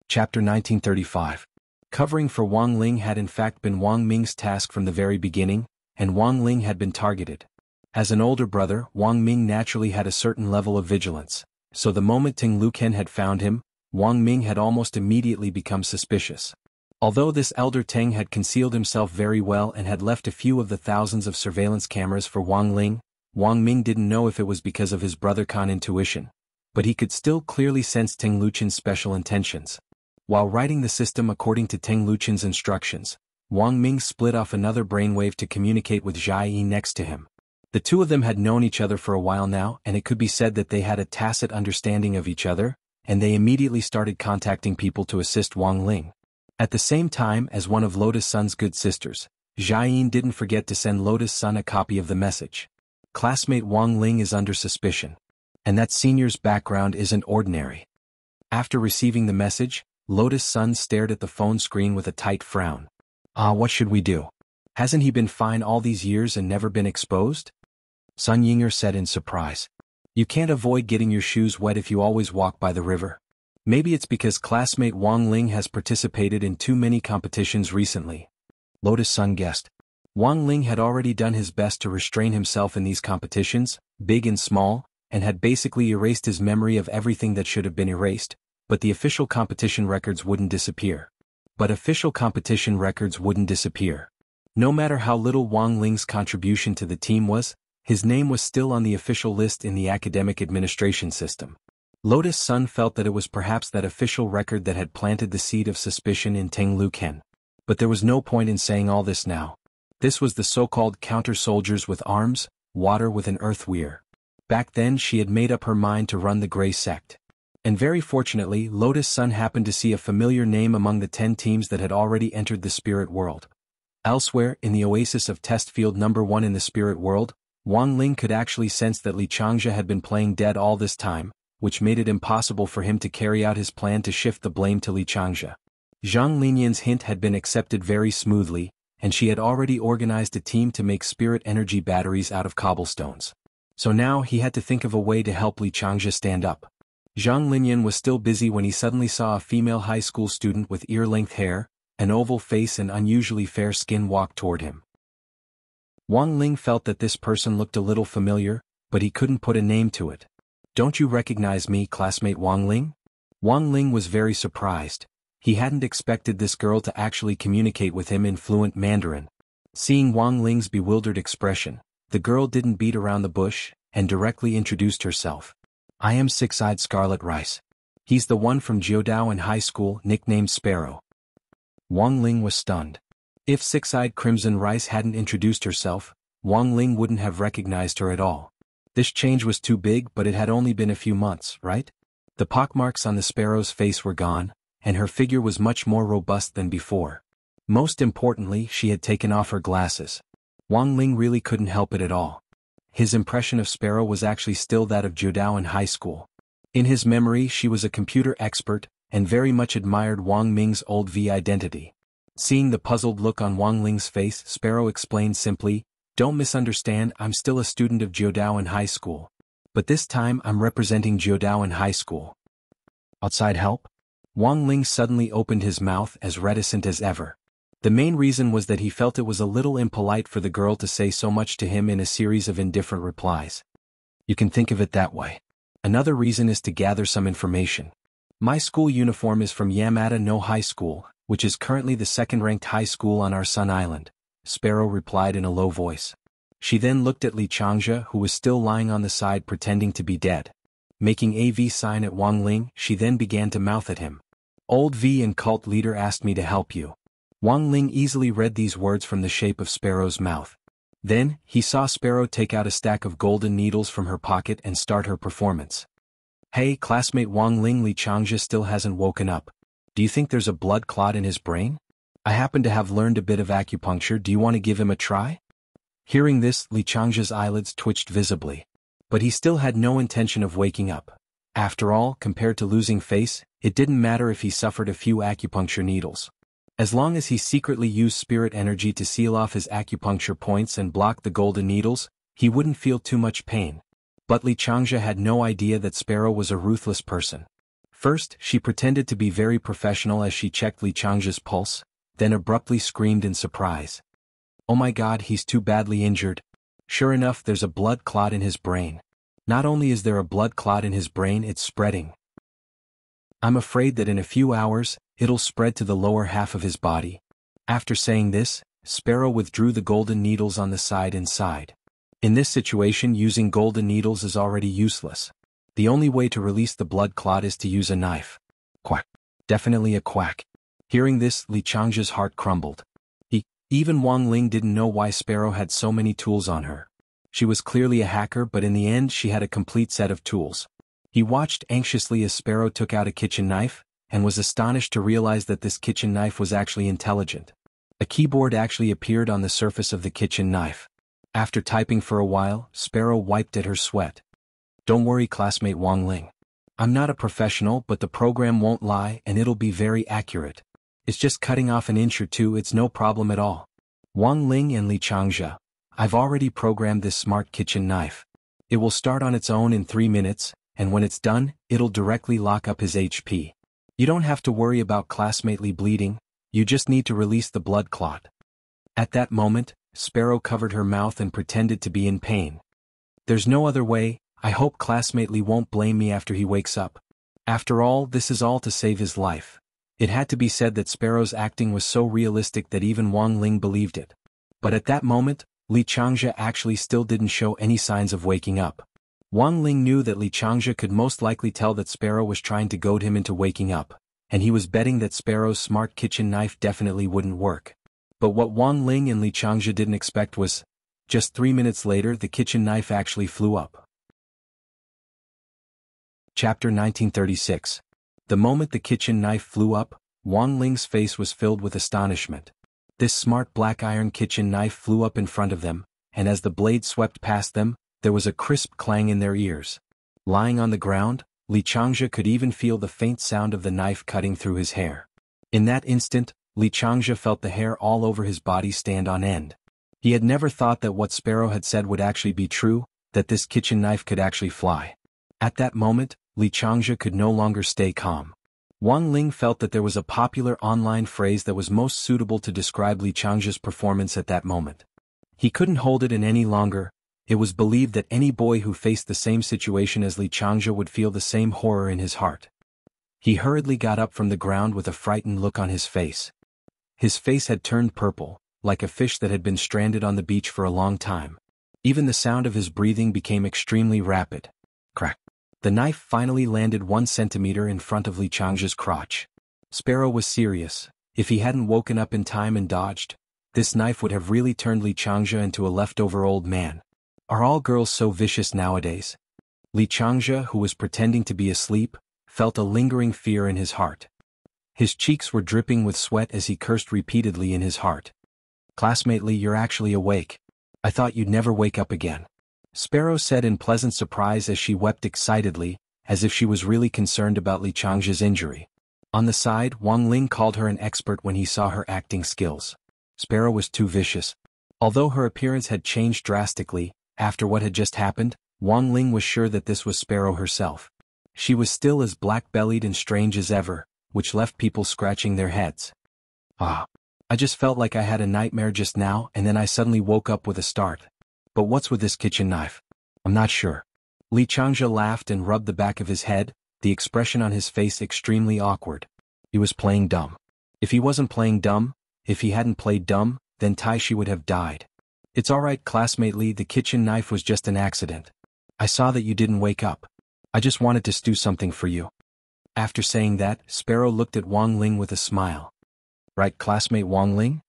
Chapter 1935. Covering for Wang Ling had in fact been Wang Ming's task from the very beginning, and Wang Ling had been targeted. As an older brother, Wang Ming naturally had a certain level of vigilance, so the moment Teng Luken had found him, Wang Ming had almost immediately become suspicious. Although this elder Teng had concealed himself very well and had left a few of the thousands of surveillance cameras for Wang Ling, Wang Ming didn't know if it was because of his brother Khan's intuition, but he could still clearly sense Teng Luchen's special intentions. While writing the system according to Teng Luchen's instructions, Wang Ming split off another brainwave to communicate with Jia Yi next to him. The two of them had known each other for a while now, and it could be said that they had a tacit understanding of each other, and they immediately started contacting people to assist Wang Ling. At the same time as one of Lotus Sun's good sisters, Jiayin didn't forget to send Lotus Sun a copy of the message. Classmate Wang Ling is under suspicion. And that senior's background isn't ordinary. After receiving the message, Lotus Sun stared at the phone screen with a tight frown. What should we do? Hasn't he been fine all these years and never been exposed? Sun Yinger said in surprise. You can't avoid getting your shoes wet if you always walk by the river. Maybe it's because classmate Wang Ling has participated in too many competitions recently. Lotus Sun guessed. Wang Ling had already done his best to restrain himself in these competitions, big and small, and had basically erased his memory of everything that should have been erased, but the official competition records wouldn't disappear. No matter how little Wang Ling's contribution to the team was, his name was still on the official list in the academic administration system. Lotus Sun felt that it was perhaps that official record that had planted the seed of suspicion in Teng Luken. But there was no point in saying all this now. This was the so-called counter-soldiers with arms, water with an earth weir. Back then she had made up her mind to run the Grey Sect. And very fortunately, Lotus Sun happened to see a familiar name among the 10 teams that had already entered the spirit world. Elsewhere, in the oasis of test field number 1 in the spirit world, Wang Ling could actually sense that Li Changjia had been playing dead all this time, which made it impossible for him to carry out his plan to shift the blame to Li Changjia. Zhang Linyan's hint had been accepted very smoothly, and she had already organized a team to make spirit energy batteries out of cobblestones. So now he had to think of a way to help Li Changjia stand up. Zhang Linyan was still busy when he suddenly saw a female high school student with ear-length hair, an oval face and unusually fair skin walk toward him. Wang Ling felt that this person looked a little familiar, but he couldn't put a name to it. Don't you recognize me, classmate Wang Ling? Wang Ling was very surprised. He hadn't expected this girl to actually communicate with him in fluent Mandarin. Seeing Wang Ling's bewildered expression, the girl didn't beat around the bush, and directly introduced herself. I am Six-Eyed Scarlet Rice. He's the one from Jiudao in high school, nicknamed Sparrow. Wang Ling was stunned. If Six-Eyed Crimson Rice hadn't introduced herself, Wang Ling wouldn't have recognized her at all. This change was too big, but it had only been a few months, right? The pockmarks on the sparrow's face were gone, and her figure was much more robust than before. Most importantly, she had taken off her glasses. Wang Ling really couldn't help it at all. His impression of Sparrow was actually still that of Jiudao in high school. In his memory she was a computer expert, and very much admired Wang Ming's old V identity. Seeing the puzzled look on Wang Ling's face, Sparrow explained simply, Don't misunderstand, I'm still a student of Jiudao in high school. But this time I'm representing Jiudao in high school. Outside help? Wang Ling suddenly opened his mouth as reticent as ever. The main reason was that he felt it was a little impolite for the girl to say so much to him in a series of indifferent replies. You can think of it that way. Another reason is to gather some information. My school uniform is from Yamada No High School, which is currently the second-ranked high school on our Sun Island, Sparrow replied in a low voice. She then looked at Li Changjia, who was still lying on the side pretending to be dead. Making a V sign at Wang Ling, she then began to mouth at him. Old V and cult leader asked me to help you. Wang Ling easily read these words from the shape of Sparrow's mouth. Then, he saw Sparrow take out a stack of golden needles from her pocket and start her performance. Hey, classmate Wang Ling, Li Changjia still hasn't woken up. Do you think there's a blood clot in his brain? I happen to have learned a bit of acupuncture, do you want to give him a try? Hearing this, Li Changjia's eyelids twitched visibly. But he still had no intention of waking up. After all, compared to losing face, it didn't matter if he suffered a few acupuncture needles. As long as he secretly used spirit energy to seal off his acupuncture points and block the golden needles, he wouldn't feel too much pain. But Li Changjia had no idea that Sparrow was a ruthless person. First, she pretended to be very professional as she checked Li Changjia's pulse, then abruptly screamed in surprise. Oh my god, he's too badly injured. Sure enough, there's a blood clot in his brain. Not only is there a blood clot in his brain, it's spreading. I'm afraid that in a few hours, it'll spread to the lower half of his body. After saying this, Sparrow withdrew the golden needles on the side and sighed. In this situation, using golden needles is already useless. The only way to release the blood clot is to use a knife. Quack. Definitely a quack. Hearing this, Li Changjia's heart crumbled. Even Wang Ling didn't know why Sparrow had so many tools on her. She was clearly a hacker, but in the end she had a complete set of tools. He watched anxiously as Sparrow took out a kitchen knife, and was astonished to realize that this kitchen knife was actually intelligent. A keyboard actually appeared on the surface of the kitchen knife. After typing for a while, Sparrow wiped at her sweat. "Don't worry, classmate Wang Ling. I'm not a professional, but the program won't lie and it'll be very accurate. It's just cutting off an inch or two, it's no problem at all. Wang Ling and Li Changzhe, I've already programmed this smart kitchen knife. It will start on its own in 3 minutes, and when it's done, it'll directly lock up his HP. You don't have to worry about classmate Li bleeding, you just need to release the blood clot." At that moment, Sparrow covered her mouth and pretended to be in pain. "There's no other way, I hope classmate Li won't blame me after he wakes up. After all, this is all to save his life." It had to be said that Sparrow's acting was so realistic that even Wang Ling believed it. But at that moment, Li Changzhe actually still didn't show any signs of waking up. Wang Ling knew that Li Changzhe could most likely tell that Sparrow was trying to goad him into waking up, and he was betting that Sparrow's smart kitchen knife definitely wouldn't work. But what Wang Ling and Li Changzhe didn't expect was, just 3 minutes later the kitchen knife actually flew up. Chapter 1936. The moment the kitchen knife flew up, Wang Ling's face was filled with astonishment. This smart black iron kitchen knife flew up in front of them, and as the blade swept past them, there was a crisp clang in their ears. Lying on the ground, Li Changzhe could even feel the faint sound of the knife cutting through his hair. In that instant, Li Changzhe felt the hair all over his body stand on end. He had never thought that what Sparrow had said would actually be true, that this kitchen knife could actually fly. At that moment, Li Changzhe could no longer stay calm. Wang Ling felt that there was a popular online phrase that was most suitable to describe Li Changzhe's performance at that moment. He couldn't hold it in any longer. It was believed that any boy who faced the same situation as Li Changzhe would feel the same horror in his heart. He hurriedly got up from the ground with a frightened look on his face. His face had turned purple, like a fish that had been stranded on the beach for a long time. Even the sound of his breathing became extremely rapid. Crack. The knife finally landed 1 centimeter in front of Li Changzhe's crotch. Sparrow was serious. If he hadn't woken up in time and dodged, this knife would have really turned Li Changzhe into a leftover old man. Are all girls so vicious nowadays? Li Changzhe, who was pretending to be asleep, felt a lingering fear in his heart. His cheeks were dripping with sweat as he cursed repeatedly in his heart. "Classmate Li, you're actually awake. I thought you'd never wake up again," Sparrow said in pleasant surprise as she wept excitedly, as if she was really concerned about Li Changzhe's injury. On the side, Wang Ling called her an expert when he saw her acting skills. Sparrow was too vicious. Although her appearance had changed drastically, after what had just happened, Wang Ling was sure that this was Sparrow herself. She was still as black-bellied and strange as ever, which left people scratching their heads. I just felt like I had a nightmare just now and then I suddenly woke up with a start. But what's with this kitchen knife? I'm not sure." Li Changzhe laughed and rubbed the back of his head, the expression on his face extremely awkward. He was playing dumb. If he wasn't playing dumb, if he hadn't played dumb, then Taishi would have died. "It's alright, classmate Li, the kitchen knife was just an accident. I saw that you didn't wake up. I just wanted to stew something for you." After saying that, Sparrow looked at Wang Ling with a smile. "Right, classmate Wang Ling?"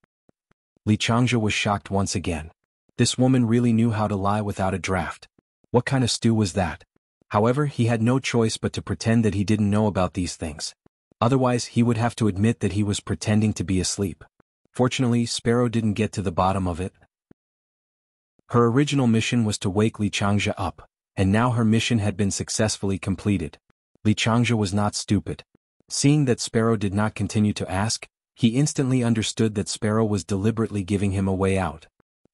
Li Changzhe was shocked once again. This woman really knew how to lie without a draft. What kind of stew was that? However, he had no choice but to pretend that he didn't know about these things. Otherwise, he would have to admit that he was pretending to be asleep. Fortunately, Sparrow didn't get to the bottom of it. Her original mission was to wake Li Changzhe up, and now her mission had been successfully completed. Li Changzhe was not stupid. Seeing that Sparrow did not continue to ask, he instantly understood that Sparrow was deliberately giving him a way out.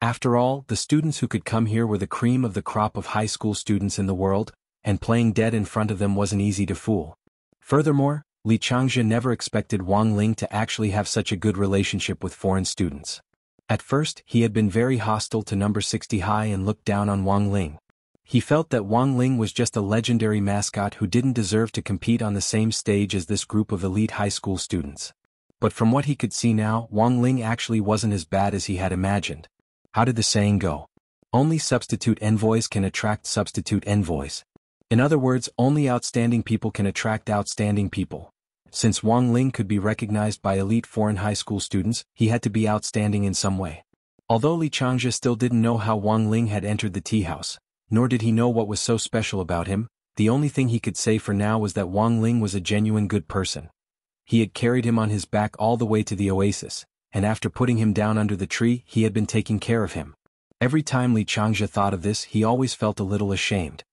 After all, the students who could come here were the cream of the crop of high school students in the world, and playing dead in front of them wasn't easy to fool. Furthermore, Li Changzhe never expected Wang Ling to actually have such a good relationship with foreign students. At first, he had been very hostile to number 60 high and looked down on Wang Ling. He felt that Wang Ling was just a legendary mascot who didn't deserve to compete on the same stage as this group of elite high school students. But from what he could see now, Wang Ling actually wasn't as bad as he had imagined. How did the saying go? Only substitute envoys can attract substitute envoys. In other words, only outstanding people can attract outstanding people. Since Wang Ling could be recognized by elite foreign high school students, he had to be outstanding in some way. Although Li Changzhe still didn't know how Wang Ling had entered the tea house, nor did he know what was so special about him, the only thing he could say for now was that Wang Ling was a genuine good person. He had carried him on his back all the way to the oasis, and after putting him down under the tree he had been taking care of him. Every time Li Changzhe thought of this he always felt a little ashamed.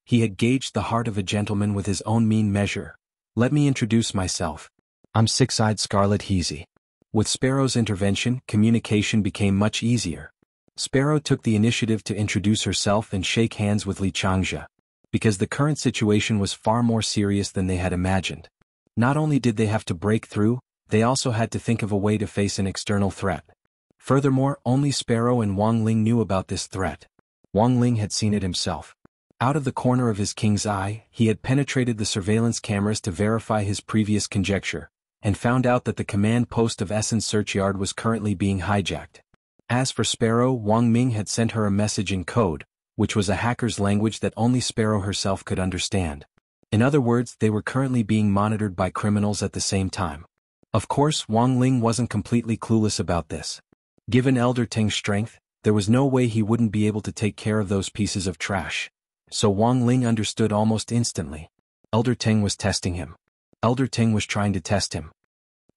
He had gauged the heart of a gentleman with his own mean measure. Let me introduce myself. I'm Six-Eyed Scarlet Heezy. With Sparrow's intervention, communication became much easier. Sparrow took the initiative to introduce herself and shake hands with Li Changzhe, because the current situation was far more serious than they had imagined. Not only did they have to break through, they also had to think of a way to face an external threat. Furthermore, only Sparrow and Wang Ling knew about this threat. Wang Ling had seen it himself. Out of the corner of his king's eye, he had penetrated the surveillance cameras to verify his previous conjecture, and found out that the command post of Essen's search yard was currently being hijacked. As for Sparrow, Wang Ming had sent her a message in code, which was a hacker's language that only Sparrow herself could understand. In other words, they were currently being monitored by criminals at the same time. Of course, Wang Ling wasn't completely clueless about this. Given Elder Teng's strength, there was no way he wouldn't be able to take care of those pieces of trash. So Wang Ling understood almost instantly. Elder Teng was testing him. Elder Teng was trying to test him.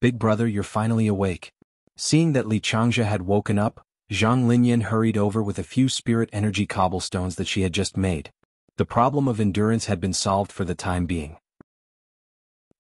Big brother, you're finally awake. Seeing that Li Changzhe had woken up, Zhang Linyan hurried over with a few spirit energy cobblestones that she had just made. The problem of endurance had been solved for the time being.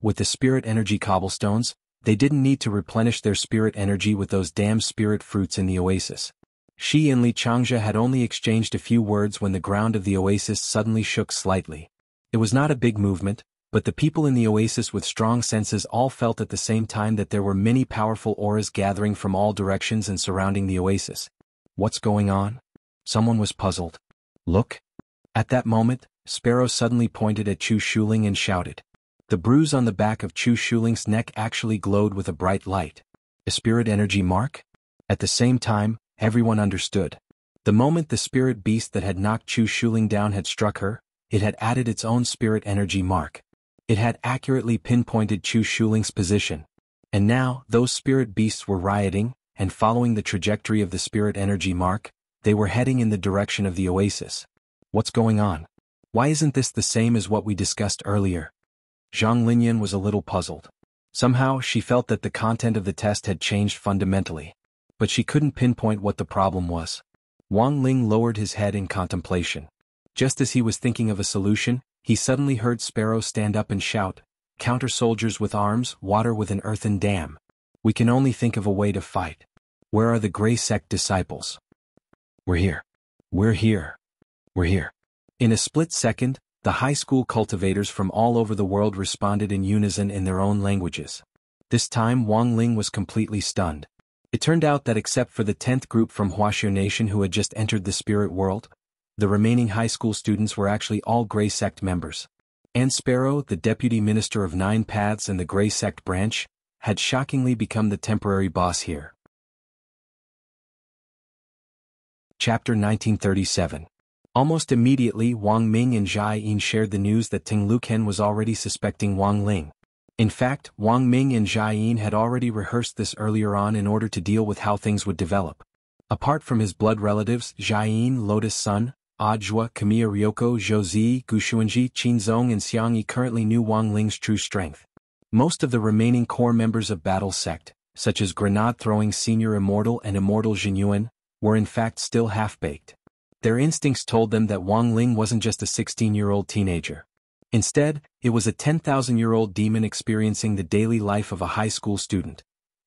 With the spirit energy cobblestones, they didn't need to replenish their spirit energy with those damn spirit fruits in the oasis. She and Li Changzhe had only exchanged a few words when the ground of the oasis suddenly shook slightly. It was not a big movement, but the people in the oasis with strong senses all felt at the same time that there were many powerful auras gathering from all directions and surrounding the oasis. What's going on? Someone was puzzled. Look. At that moment, Sparrow suddenly pointed at Chu Shuling and shouted. The bruise on the back of Chu Shuling's neck actually glowed with a bright light. A spirit energy mark? At the same time, everyone understood. The moment the spirit beast that had knocked Chu Shuling down had struck her, it had added its own spirit energy mark. It had accurately pinpointed Chu Shuling's position. And now, those spirit beasts were rioting, and following the trajectory of the spirit energy mark, they were heading in the direction of the oasis. What's going on? Why isn't this the same as what we discussed earlier? Zhang Linyan was a little puzzled. Somehow, she felt that the content of the test had changed fundamentally. But she couldn't pinpoint what the problem was. Wang Ling lowered his head in contemplation. Just as he was thinking of a solution, he suddenly heard Sparrow stand up and shout, "Counter soldiers with arms, water with an earthen dam. We can only think of a way to fight. Where are the Grey Sect disciples?" "We're here. We're here. We're here." In a split second, the high school cultivators from all over the world responded in unison in their own languages. This time Wang Ling was completely stunned. It turned out that except for the 10th group from Wuxia Nation who had just entered the spirit world, the remaining high school students were actually all Grey Sect members. And Sparrow, the deputy minister of 9 Paths and the Grey Sect branch, had shockingly become the temporary boss here. Chapter 1937. Almost immediately Wang Ming and Jia Yin shared the news that Ting Luken was already suspecting Wang Ling. In fact, Wang Ming and Jia Yin had already rehearsed this earlier on in order to deal with how things would develop. Apart from his blood relatives, Jia Yin, Lotus Sun, Ajua, Kamiya Ryoko, Zhouzi, Gushuanji, Qinzong and Xiangyi currently knew Wang Ling's true strength. Most of the remaining core members of Battle Sect, such as grenade-throwing Senior Immortal and Immortal Jinyuan, were in fact still half-baked. Their instincts told them that Wang Ling wasn't just a 16-year-old teenager. Instead, it was a 10,000-year-old demon experiencing the daily life of a high school student.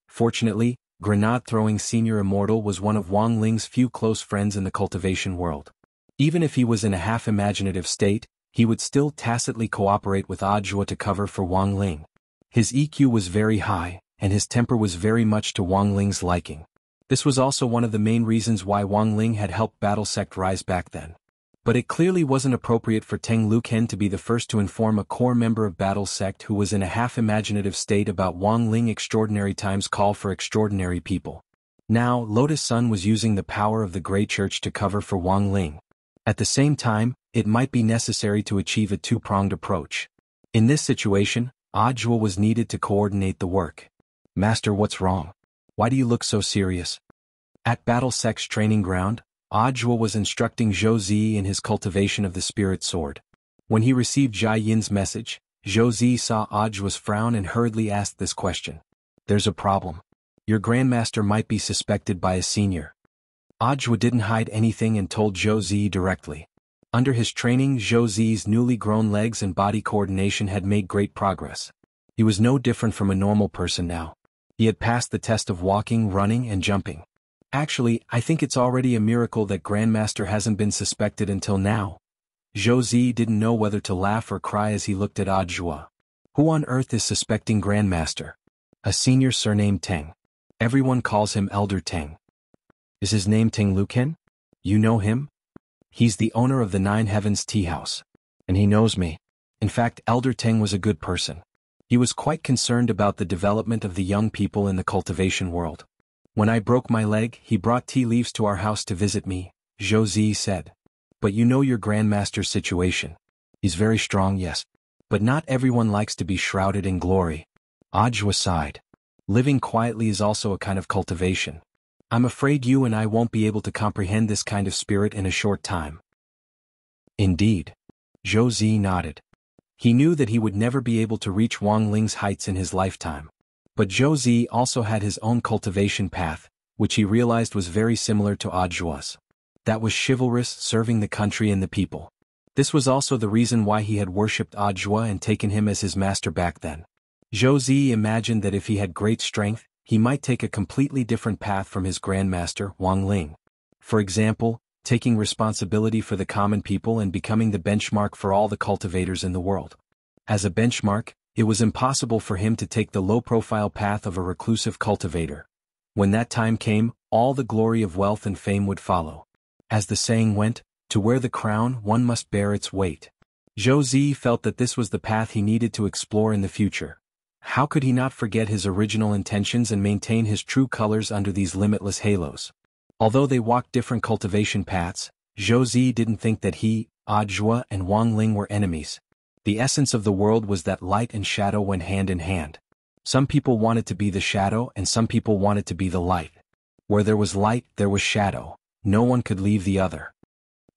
Fortunately, grenade-throwing Senior Immortal was one of Wang Ling's few close friends in the cultivation world. Even if he was in a half-imaginative state, he would still tacitly cooperate with Ajua to cover for Wang Ling. His EQ was very high, and his temper was very much to Wang Ling's liking. This was also one of the main reasons why Wang Ling had helped Battle Sect rise back then. But it clearly wasn't appropriate for Teng Luken to be the first to inform a core member of Battle Sect who was in a half-imaginative state about Wang Ling. Extraordinary times call for extraordinary people. Now, Lotus Sun was using the power of the Grey Church to cover for Wang Ling. At the same time, it might be necessary to achieve a two-pronged approach. In this situation, Ajua was needed to coordinate the work. "Master, what's wrong? Why do you look so serious?" At Battle Sec's training ground, Ajwa was instructing Zhou Zi in his cultivation of the spirit sword. When he received Jia Yin's message, Zhou Zi saw Ajwa's frown and hurriedly asked this question. There's a problem. Your grandmaster might be suspected by a senior. Ajwa didn't hide anything and told Zhou Zi directly. Under his training, Zhou Zi's newly grown legs and body coordination had made great progress. He was no different from a normal person now. He had passed the test of walking, running, and jumping. Actually, I think it's already a miracle that Grandmaster hasn't been suspected until now. Zhou Zi didn't know whether to laugh or cry as he looked at Ajwa. Who on earth is suspecting Grandmaster? A senior surnamed Teng. Everyone calls him Elder Teng. Is his name Teng Luken? You know him? He's the owner of the Nine Heavens Tea House. And he knows me. In fact, Elder Teng was a good person. He was quite concerned about the development of the young people in the cultivation world. When I broke my leg, he brought tea leaves to our house to visit me, Zhou Zi said. But you know your grandmaster's situation. He's very strong, yes. But not everyone likes to be shrouded in glory. Ajwa sighed. Living quietly is also a kind of cultivation. I'm afraid you and I won't be able to comprehend this kind of spirit in a short time. Indeed. Zhou Zi nodded. He knew that he would never be able to reach Wang Ling's heights in his lifetime. But Zhou Zi also had his own cultivation path, which he realized was very similar to Ajwa's. That was chivalrous, serving the country and the people. This was also the reason why he had worshipped Ajwa and taken him as his master back then. Zhou Zi imagined that if he had great strength, he might take a completely different path from his grandmaster, Wang Ling. For example, taking responsibility for the common people and becoming the benchmark for all the cultivators in the world. As a benchmark, it was impossible for him to take the low-profile path of a reclusive cultivator. When that time came, all the glory of wealth and fame would follow. As the saying went, to wear the crown one must bear its weight. Zhou Zi felt that this was the path he needed to explore in the future. How could he not forget his original intentions and maintain his true colors under these limitless halos? Although they walked different cultivation paths, Zhou Zi didn't think that he, Ajwa, and Wang Ling were enemies. The essence of the world was that light and shadow went hand in hand. Some people wanted to be the shadow and some people wanted to be the light. Where there was light, there was shadow. No one could leave the other.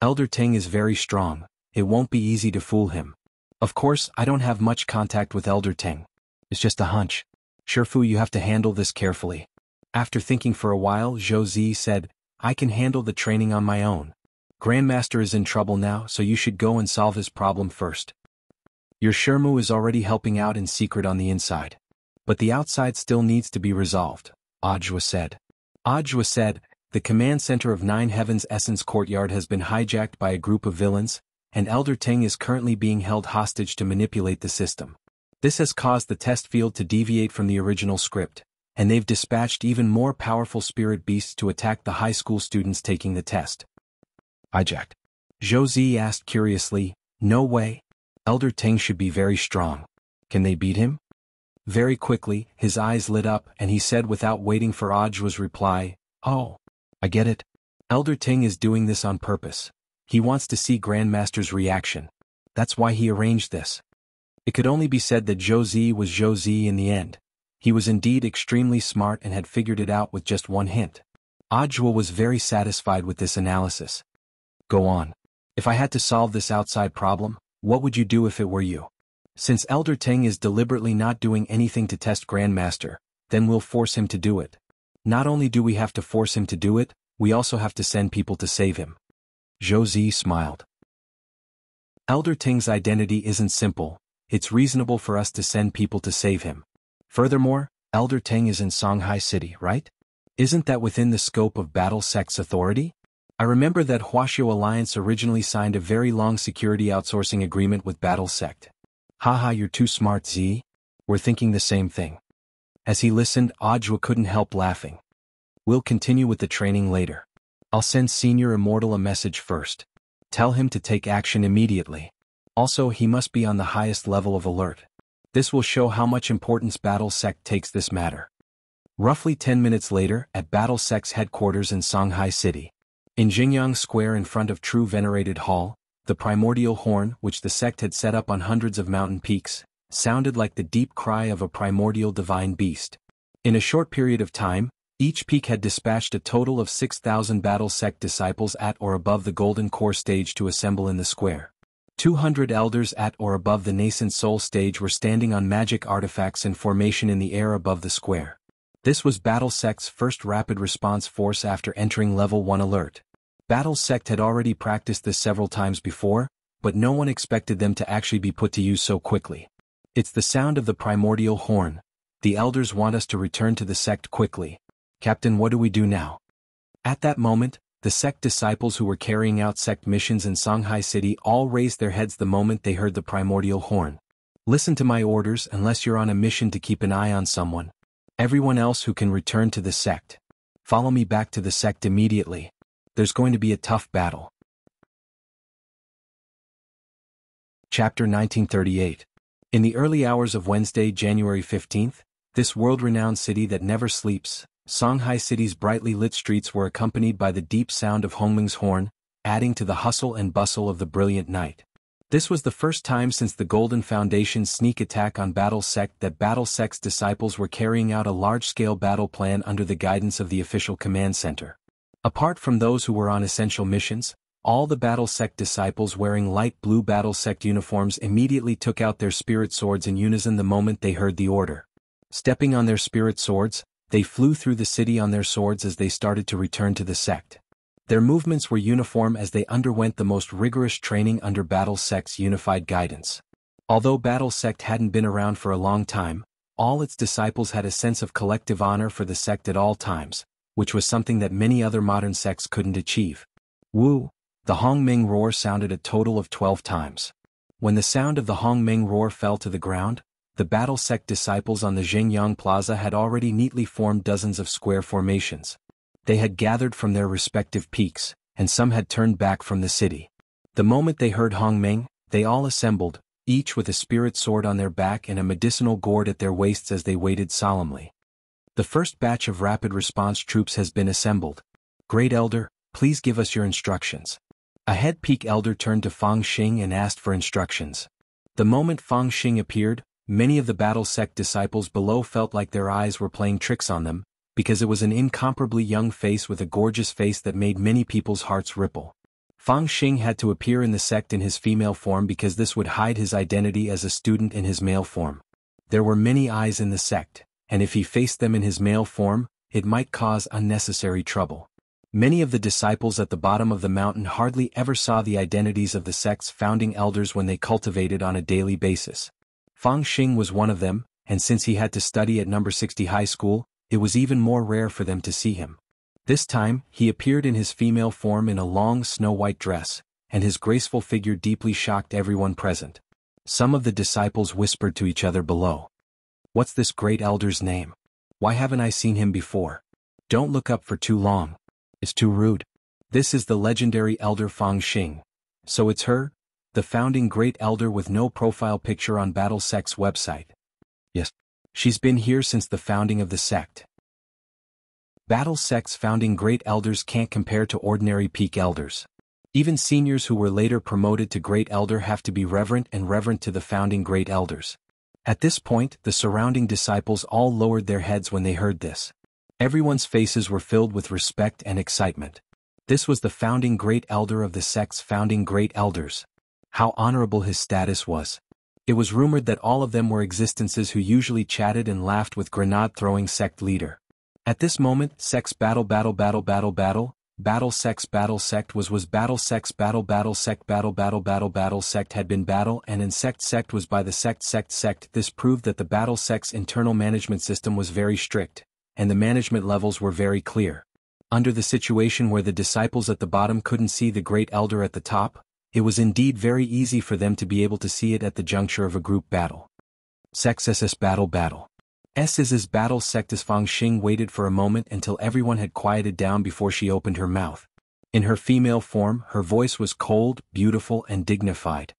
Elder Teng is very strong. It won't be easy to fool him. Of course, I don't have much contact with Elder Teng. It's just a hunch. Shifu, you have to handle this carefully. After thinking for a while, Zhou Zi said, I can handle the training on my own. Grandmaster is in trouble now, so you should go and solve his problem first. Your Shermu is already helping out in secret on the inside. But the outside still needs to be resolved, Ajwa said. Ajwa said, the command center of Nine Heavens Essence Courtyard has been hijacked by a group of villains, and Elder Teng is currently being held hostage to manipulate the system. This has caused the test field to deviate from the original script, and they've dispatched even more powerful spirit beasts to attack the high school students taking the test. Hijacked? Zhou Zi asked curiously. No way. Elder Teng should be very strong. Can they beat him? Very quickly, his eyes lit up and he said without waiting for Ajwa's reply, Oh, I get it. Elder Teng is doing this on purpose. He wants to see Grandmaster's reaction. That's why he arranged this. It could only be said that Zhou Zi was Zhou Zi in the end. He was indeed extremely smart and had figured it out with just one hint. Ajwa was very satisfied with this analysis. Go on. If I had to solve this outside problem, what would you do if it were you? Since Elder Teng is deliberately not doing anything to test Grandmaster, then we'll force him to do it. Not only do we have to force him to do it, we also have to send people to save him. Zhou Zi smiled. Elder Teng's identity isn't simple. It's reasonable for us to send people to save him. Furthermore, Elder Teng is in Songhai City, right? Isn't that within the scope of Battle Sect's authority? I remember that Huaxiao Alliance originally signed a very long security outsourcing agreement with Battle Sect. Haha, you're too smart, Z. We're thinking the same thing. As he listened, Ajwa couldn't help laughing. We'll continue with the training later. I'll send Senior Immortal a message first. Tell him to take action immediately. Also, he must be on the highest level of alert. This will show how much importance Battle Sect takes this matter. Roughly 10 minutes later, at Battle Sect's headquarters in Songhai City. In Jingyang Square in front of True Venerated Hall, the primordial horn, which the sect had set up on hundreds of mountain peaks, sounded like the deep cry of a primordial divine beast. In a short period of time, Each peak had dispatched a total of 6,000 battle sect disciples at or above the golden core stage to assemble in the square. 200 elders at or above the nascent soul stage were standing on magic artifacts in formation in the air above the square. This was Battle Sect's first rapid response force after entering Level 1 alert. Battle Sect had already practiced this several times before, but no one expected them to actually be put to use so quickly. It's the sound of the primordial horn. The elders want us to return to the sect quickly. Captain, what do we do now? At that moment, the sect disciples who were carrying out sect missions in Songhai City all raised their heads the moment they heard the primordial horn. Listen to my orders unless you're on a mission to keep an eye on someone. Everyone else who can return to the sect. Follow me back to the sect immediately. There's going to be a tough battle. Chapter 1938. In the early hours of Wednesday, January 15th, this world-renowned city that never sleeps, Songhai City's brightly lit streets were accompanied by the deep sound of Hongming's horn, adding to the hustle and bustle of the brilliant night. This was the first time since the Golden Foundation's sneak attack on Battle Sect that Battle Sect's disciples were carrying out a large-scale battle plan under the guidance of the official command center. Apart from those who were on essential missions, all the Battle Sect disciples wearing light blue Battle Sect uniforms immediately took out their spirit swords in unison the moment they heard the order. Stepping on their spirit swords, they flew through the city on their swords as they started to return to the sect. Their movements were uniform as they underwent the most rigorous training under Battle Sect's unified guidance. Although Battle Sect hadn't been around for a long time, all its disciples had a sense of collective honor for the sect at all times, which was something that many other modern sects couldn't achieve. Woo! The Hongming roar sounded a total of 12 times. When the sound of the Hongming roar fell to the ground, the Battle Sect disciples on the Xingyang Plaza had already neatly formed dozens of square formations. They had gathered from their respective peaks, and some had turned back from the city. The moment they heard Hongming, they all assembled, each with a spirit sword on their back and a medicinal gourd at their waists as they waited solemnly. The first batch of rapid response troops has been assembled. Great Elder, please give us your instructions. A head peak elder turned to Fang Xing and asked for instructions. The moment Fang Xing appeared, many of the Battle Sect disciples below felt like their eyes were playing tricks on them, because it was an incomparably young face with a gorgeous face that made many people's hearts ripple. Fang Xing had to appear in the sect in his female form because this would hide his identity as a student in his male form. There were many eyes in the sect, and if he faced them in his male form, it might cause unnecessary trouble. Many of the disciples at the bottom of the mountain hardly ever saw the identities of the sect's founding elders when they cultivated on a daily basis. Fang Xing was one of them, and since he had to study at number 60 high school, it was even more rare for them to see him. This time, he appeared in his female form in a long snow-white dress, and his graceful figure deeply shocked everyone present. Some of the disciples whispered to each other below. What's this great elder's name? Why haven't I seen him before? Don't look up for too long. It's too rude. This is the legendary elder Fang Xing. So it's her? The founding great elder with no profile picture on Battle Sect's website. Yes. She's been here since the founding of the sect. Battle Sect's founding great elders can't compare to ordinary peak elders. Even seniors who were later promoted to great elder have to be reverent to the founding great elders. At this point, the surrounding disciples all lowered their heads when they heard this. Everyone's faces were filled with respect and excitement. This was the founding great elder of the sect's founding great elders. How honorable his status was. It was rumored that all of them were existences who usually chatted and laughed with grenade-throwing sect leader. At this moment, sect's battle sect's battle sect was battle sect's battle sect battle sect had been battle and insect sect was by the sect. This proved that the battle sect's internal management system was very strict, and the management levels were very clear. Under the situation where the disciples at the bottom couldn't see the great elder at the top, it was indeed very easy for them to be able to see it at the juncture of a group battle. Sect's battle. S's battle sect's Fang Xing waited for a moment until everyone had quieted down before she opened her mouth. In her female form, her voice was cold, beautiful and dignified.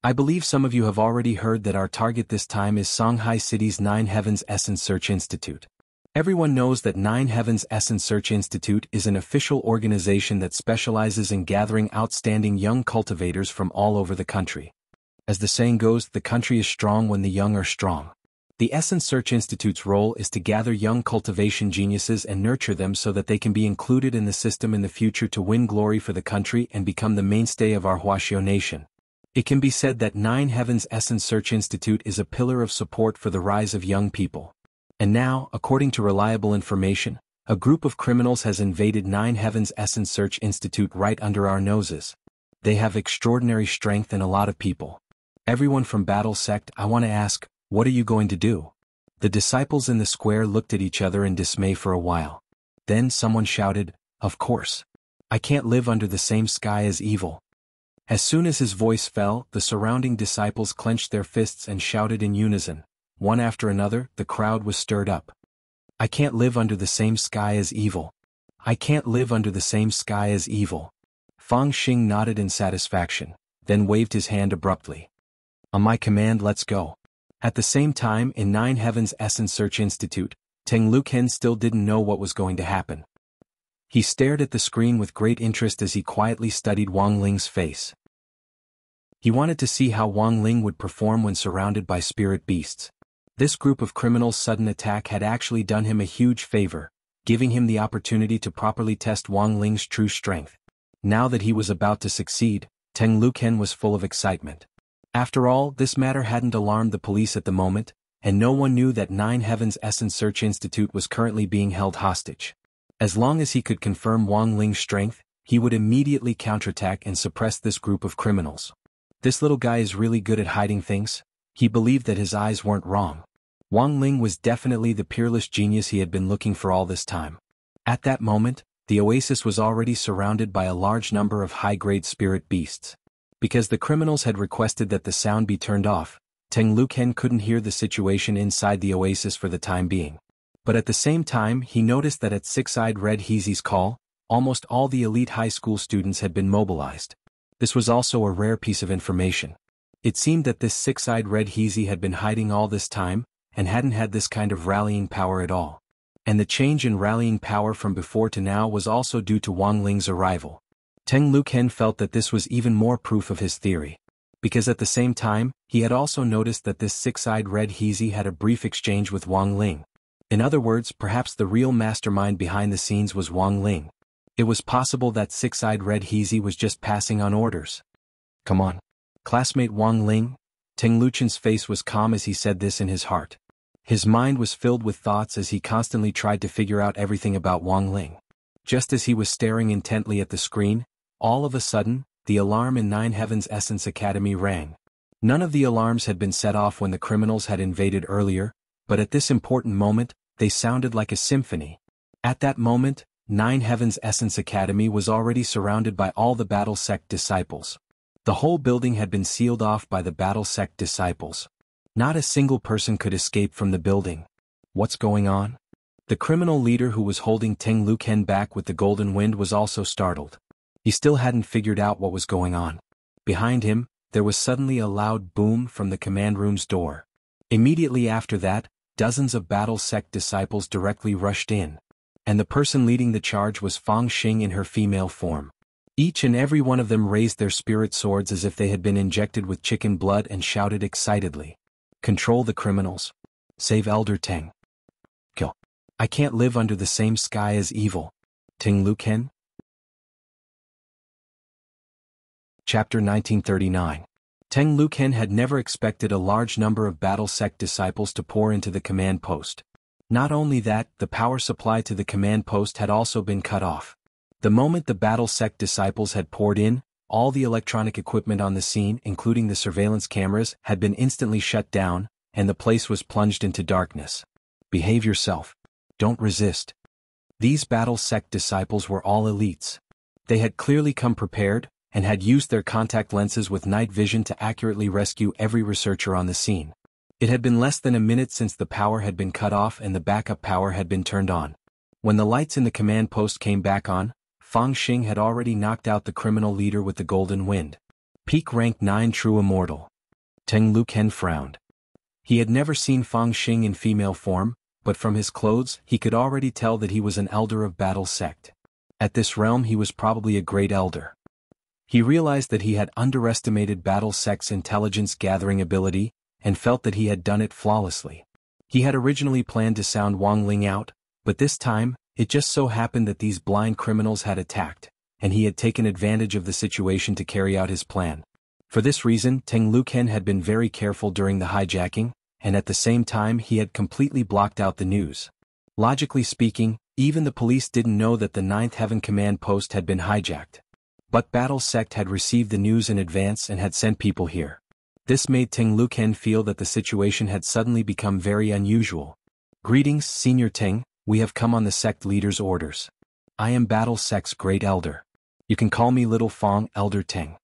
I believe some of you have already heard that our target this time is Songhai City's Nine Heavens Essence Search Institute. Everyone knows that Nine Heavens Essence Search Institute is an official organization that specializes in gathering outstanding young cultivators from all over the country. As the saying goes, the country is strong when the young are strong. The Essence Search Institute's role is to gather young cultivation geniuses and nurture them so that they can be included in the system in the future to win glory for the country and become the mainstay of our Wuxia nation. It can be said that Nine Heavens Essence Search Institute is a pillar of support for the rise of young people. And now, according to reliable information, a group of criminals has invaded Nine Heavens Essence Search Institute right under our noses. They have extraordinary strength and a lot of people. Everyone from Battle Sect. I want to ask, what are you going to do? The disciples in the square looked at each other in dismay for a while. Then someone shouted, of course. I can't live under the same sky as evil. As soon as his voice fell, the surrounding disciples clenched their fists and shouted in unison. One after another, the crowd was stirred up. I can't live under the same sky as evil. I can't live under the same sky as evil. Fang Xing nodded in satisfaction, then waved his hand abruptly. On my command, let's go. At the same time, in Nine Heavens Essence Search Institute, Teng Luken still didn't know what was going to happen. He stared at the screen with great interest as he quietly studied Wang Ling's face. He wanted to see how Wang Ling would perform when surrounded by spirit beasts. This group of criminals' sudden attack had actually done him a huge favor, giving him the opportunity to properly test Wang Ling's true strength. Now that he was about to succeed, Teng Luken was full of excitement. After all, this matter hadn't alarmed the police at the moment, and no one knew that Nine Heavens Essence Search Institute was currently being held hostage. As long as he could confirm Wang Ling's strength, he would immediately counterattack and suppress this group of criminals. This little guy is really good at hiding things. He believed that his eyes weren't wrong. Wang Ling was definitely the peerless genius he had been looking for all this time. At that moment, the oasis was already surrounded by a large number of high-grade spirit beasts. Because the criminals had requested that the sound be turned off, Teng Luken couldn't hear the situation inside the oasis for the time being. But at the same time, he noticed that at Six-Eyed Red Heezy's call, almost all the elite high school students had been mobilized. This was also a rare piece of information. It seemed that this Six-Eyed Red Heezy had been hiding all this time, and hadn't had this kind of rallying power at all. And the change in rallying power from before to now was also due to Wang Ling's arrival. Teng Luken felt that this was even more proof of his theory. Because at the same time, he had also noticed that this Six-Eyed Red Heezy had a brief exchange with Wang Ling. In other words, perhaps the real mastermind behind the scenes was Wang Ling. It was possible that Six-Eyed Red Heezy was just passing on orders. Come on. Classmate Wang Ling? Teng Luken's face was calm as he said this in his heart. His mind was filled with thoughts as he constantly tried to figure out everything about Wang Ling. Just as he was staring intently at the screen, all of a sudden, the alarm in Nine Heavens Essence Academy rang. None of the alarms had been set off when the criminals had invaded earlier, but at this important moment, they sounded like a symphony. At that moment, Nine Heavens Essence Academy was already surrounded by all the Battle Sect disciples. The whole building had been sealed off by the Battle Sect disciples. Not a single person could escape from the building. What's going on? The criminal leader who was holding Teng Luken back with the golden wind was also startled. He still hadn't figured out what was going on. Behind him, there was suddenly a loud boom from the command room's door. Immediately after that, dozens of Battle Sect disciples directly rushed in. And the person leading the charge was Fang Xing in her female form. Each and every one of them raised their spirit swords as if they had been injected with chicken blood and shouted excitedly. Control the criminals. Save Elder Teng. Kill. I can't live under the same sky as evil. Teng Luken? Chapter 1939. Teng Luken had never expected a large number of Battle Sect disciples to pour into the command post. Not only that, the power supply to the command post had also been cut off. The moment the Battle Sect disciples had poured in, all the electronic equipment on the scene, including the surveillance cameras, had been instantly shut down, and the place was plunged into darkness. Behave yourself. Don't resist. These Battle Sect disciples were all elites. They had clearly come prepared, and had used their contact lenses with night vision to accurately rescue every researcher on the scene. It had been less than a minute since the power had been cut off and the backup power had been turned on. When the lights in the command post came back on, Fang Xing had already knocked out the criminal leader with the golden wind. Peak rank 9 true immortal. Teng Luken frowned. He had never seen Fang Xing in female form, but from his clothes he could already tell that he was an elder of Battle Sect. At this realm he was probably a great elder. He realized that he had underestimated Battle Sect's intelligence gathering ability, and felt that he had done it flawlessly. He had originally planned to sound Wang Ling out, but this time, it just so happened that these blind criminals had attacked, and he had taken advantage of the situation to carry out his plan. For this reason, Teng Luken had been very careful during the hijacking, and at the same time he had completely blocked out the news. Logically speaking, even the police didn't know that the 9th Heaven Command Post had been hijacked. But Battle Sect had received the news in advance and had sent people here. This made Teng Luken feel that the situation had suddenly become very unusual. "Greetings, Senior Teng, we have come on the sect leader's orders. I am Battle Sect's Great Elder. You can call me Little Fong, Elder Teng."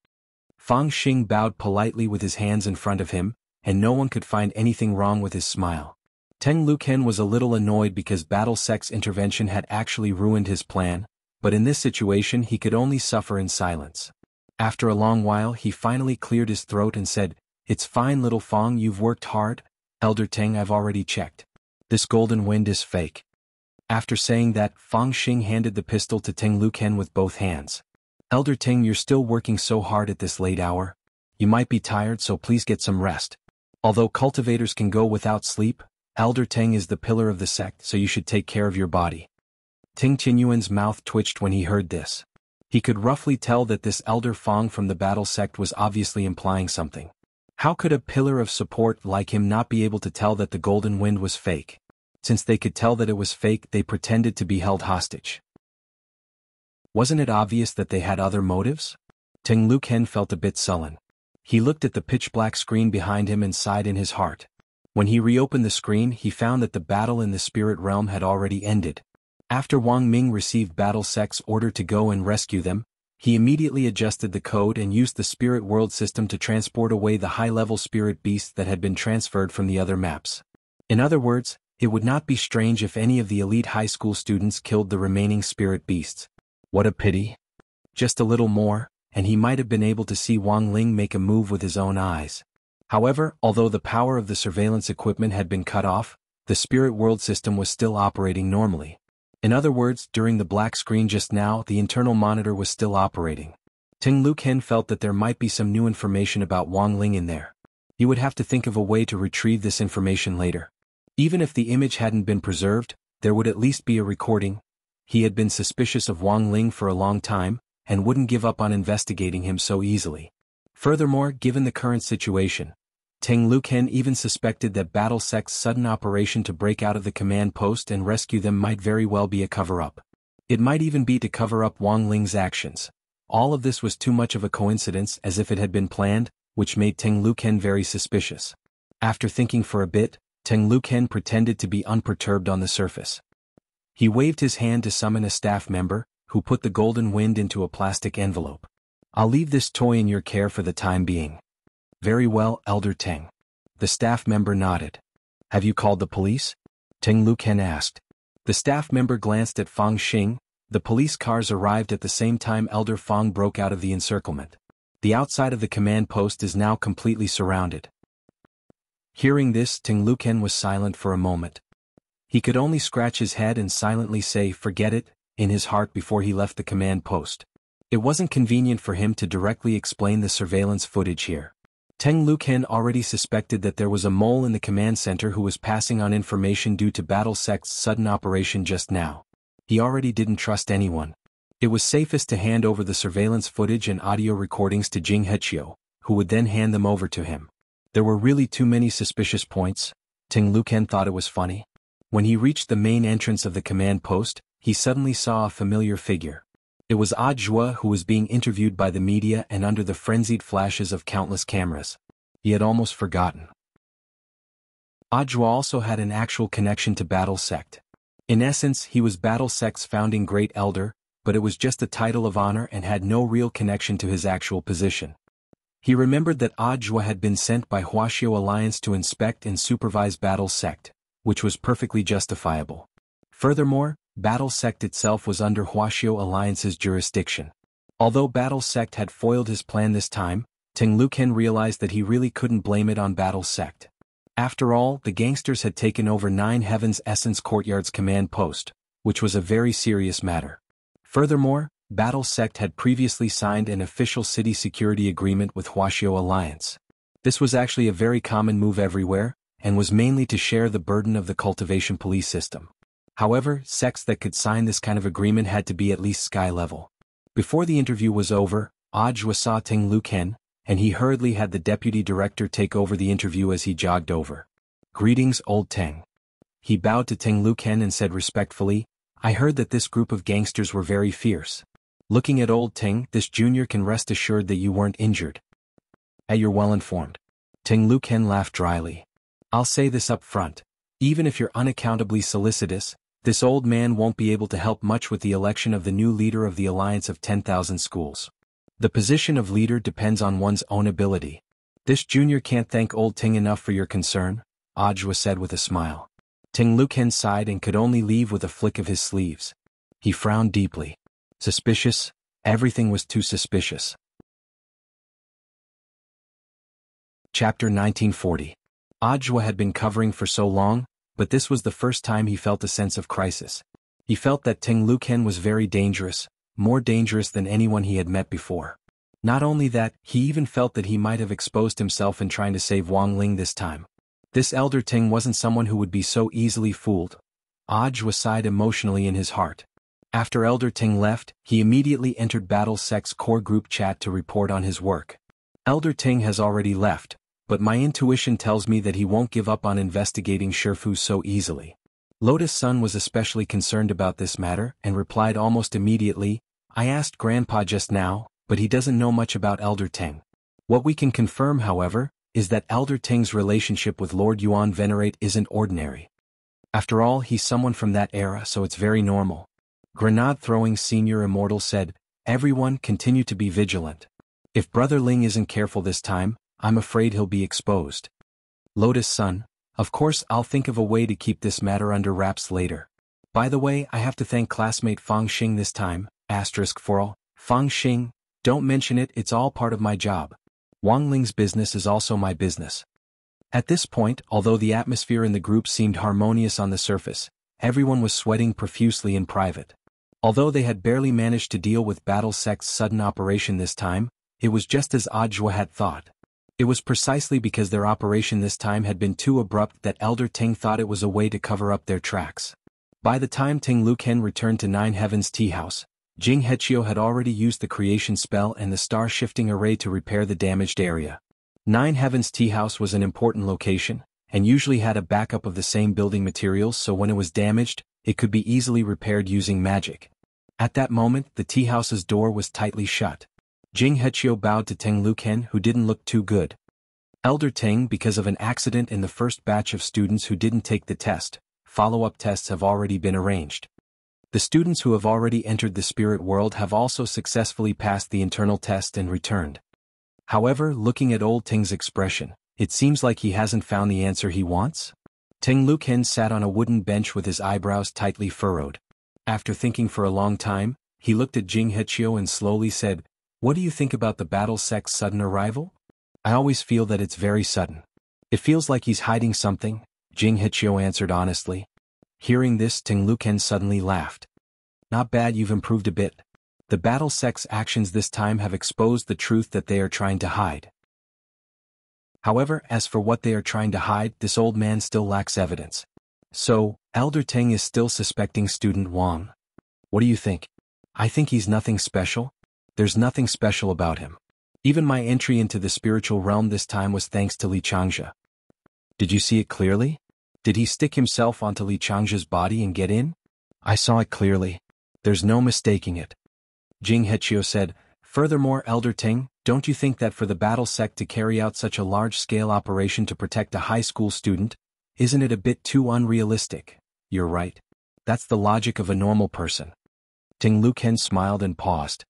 Fang Xing bowed politely with his hands in front of him, and no one could find anything wrong with his smile. Teng Luken was a little annoyed because Battle Sect's intervention had actually ruined his plan, but in this situation he could only suffer in silence. After a long while he finally cleared his throat and said, "It's fine, Little Fong, you've worked hard. Elder Teng, I've already checked. This golden wind is fake." After saying that, Fang Xing handed the pistol to Teng Luken with both hands. "Elder Teng, you're still working so hard at this late hour. You might be tired, so please get some rest. Although cultivators can go without sleep, Elder Teng is the pillar of the sect, so you should take care of your body." Ting Tianyuan's mouth twitched when he heard this. He could roughly tell that this Elder Fong from the Battle Sect was obviously implying something. How could a pillar of support like him not be able to tell that the golden wind was fake? Since they could tell that it was fake, they pretended to be held hostage. Wasn't it obvious that they had other motives? Teng Luken felt a bit sullen. He looked at the pitch-black screen behind him and sighed in his heart. When he reopened the screen, he found that the battle in the spirit realm had already ended. After Wang Ming received Battle Sect's order to go and rescue them, he immediately adjusted the code and used the spirit world system to transport away the high-level spirit beasts that had been transferred from the other maps. In other words, it would not be strange if any of the elite high school students killed the remaining spirit beasts. What a pity. Just a little more, and he might have been able to see Wang Ling make a move with his own eyes. However, although the power of the surveillance equipment had been cut off, the spirit world system was still operating normally. In other words, during the black screen just now, the internal monitor was still operating. Teng Luken felt that there might be some new information about Wang Ling in there. He would have to think of a way to retrieve this information later. Even if the image hadn't been preserved, there would at least be a recording. He had been suspicious of Wang Ling for a long time, and wouldn't give up on investigating him so easily. Furthermore, given the current situation, Teng Luken even suspected that Battle Sect's sudden operation to break out of the command post and rescue them might very well be a cover-up. It might even be to cover up Wang Ling's actions. All of this was too much of a coincidence, as if it had been planned, which made Teng Luken very suspicious. After thinking for a bit, Teng Luken pretended to be unperturbed on the surface. He waved his hand to summon a staff member, who put the golden wind into a plastic envelope. "I'll leave this toy in your care for the time being." "Very well, Elder Teng." The staff member nodded. "Have you called the police?" Teng Luken asked. The staff member glanced at Fang Xing. The police cars arrived at the same time Elder Fong broke out of the encirclement. The outside of the command post is now completely surrounded. Hearing this, Teng Luken was silent for a moment. He could only scratch his head and silently say "forget it" in his heart before he left the command post. It wasn't convenient for him to directly explain the surveillance footage here. Teng Luken already suspected that there was a mole in the command center who was passing on information due to Battle Sect's sudden operation just now. He already didn't trust anyone. It was safest to hand over the surveillance footage and audio recordings to Jing Hechio, who would then hand them over to him. There were really too many suspicious points. Teng Luken thought it was funny. When he reached the main entrance of the command post, he suddenly saw a familiar figure. It was Zhua, who was being interviewed by the media and under the frenzied flashes of countless cameras. He had almost forgotten. Zhua also had an actual connection to Battle Sect. In essence, he was Battle Sect's founding Great Elder, but it was just a title of honor and had no real connection to his actual position. He remembered that Zhua had been sent by Wuxia Alliance to inspect and supervise Battle Sect, which was perfectly justifiable. Furthermore, Battle Sect itself was under Wuxia Alliance's jurisdiction. Although Battle Sect had foiled his plan this time, Teng Luken realized that he really couldn't blame it on Battle Sect. After all, the gangsters had taken over 9 Heaven's Essence Courtyard's command post, which was a very serious matter. Furthermore, Battle Sect had previously signed an official city security agreement with Wuxia Alliance. This was actually a very common move everywhere, and was mainly to share the burden of the cultivation police system. However, sects that could sign this kind of agreement had to be at least sky level. Before the interview was over, Wuxia saw Ting Luken, and he hurriedly had the deputy director take over the interview as he jogged over. "Greetings, old Teng." He bowed to Ting Luken and said respectfully, "I heard that this group of gangsters were very fierce. Looking at old Ting, this junior can rest assured that you weren't injured. You're well informed." Ting Luken laughed dryly. "I'll say this up front. Even if you're unaccountably solicitous, this old man won't be able to help much with the election of the new leader of the Alliance of 10,000 Schools. The position of leader depends on one's own ability. This junior can't thank old Ting enough for your concern," Ajwa said with a smile. Ting Luken sighed and could only leave with a flick of his sleeves. He frowned deeply. Suspicious? Everything was too suspicious. Chapter 1940. Ajwa had been covering for so long, but this was the first time he felt a sense of crisis. He felt that Ting Luken was very dangerous, more dangerous than anyone he had met before. Not only that, he even felt that he might have exposed himself in trying to save Wang Ling this time. This elder Ting wasn't someone who would be so easily fooled. Ajwa sighed emotionally in his heart. After Elder Ting left, he immediately entered Battle Sec's core group chat to report on his work. Elder Ting has already left, but my intuition tells me that he won't give up on investigating Shifu so easily. Lotus Sun was especially concerned about this matter and replied almost immediately, "I asked Grandpa just now, but he doesn't know much about Elder Ting. What we can confirm, however, is that Elder Ting's relationship with Lord Yuan Venerate isn't ordinary. After all, he's someone from that era, so it's very normal." Grenade-throwing Senior Immortal said, "Everyone continue to be vigilant. If Brother Ling isn't careful this time, I'm afraid he'll be exposed." Lotus Sun, "Of course I'll think of a way to keep this matter under wraps later. By the way, I have to thank classmate Fang Xing this time, for all. Fang Xing, don't mention it, it's all part of my job. Wang Ling's business is also my business." At this point, although the atmosphere in the group seemed harmonious on the surface, everyone was sweating profusely in private. Although they had barely managed to deal with Battle Sec's sudden operation this time, it was just as Ajwa had thought. It was precisely because their operation this time had been too abrupt that Elder Ting thought it was a way to cover up their tracks. By the time Ting Luken returned to Nine Heavens Tea House, Jing Hechio had already used the creation spell and the star-shifting array to repair the damaged area. Nine Heavens Tea House was an important location, and usually had a backup of the same building materials, so when it was damaged, it could be easily repaired using magic. At that moment, the tea house's door was tightly shut. Jing Hechio bowed to Ting Luken, who didn't look too good. "Elder Ting, because of an accident in the first batch of students who didn't take the test, follow-up tests have already been arranged. The students who have already entered the spirit world have also successfully passed the internal test and returned. However, looking at old Ting's expression, it seems like he hasn't found the answer he wants." Ting Luken sat on a wooden bench with his eyebrows tightly furrowed. After thinking for a long time, he looked at Jing Hechio and slowly said, "What do you think about the Battle Sec's sudden arrival?" "I always feel that it's very sudden. It feels like he's hiding something," Jing Hechio answered honestly. Hearing this, Ting Luken suddenly laughed. "Not bad, you've improved a bit. The Battle Sec's actions this time have exposed the truth that they are trying to hide. However, as for what they are trying to hide, this old man still lacks evidence. So, Elder Ting is still suspecting student Wang. What do you think?" "I think he's nothing special. There's nothing special about him. Even my entry into the spiritual realm this time was thanks to Li Changzhe." "Did you see it clearly? Did he stick himself onto Li Changzhe's body and get in?" "I saw it clearly. There's no mistaking it." Jing Hechio said, "Furthermore, Elder Ting, don't you think that for the Battle Sect to carry out such a large-scale operation to protect a high school student, isn't it a bit too unrealistic?" "You're right. That's the logic of a normal person." Ting Luken smiled and paused.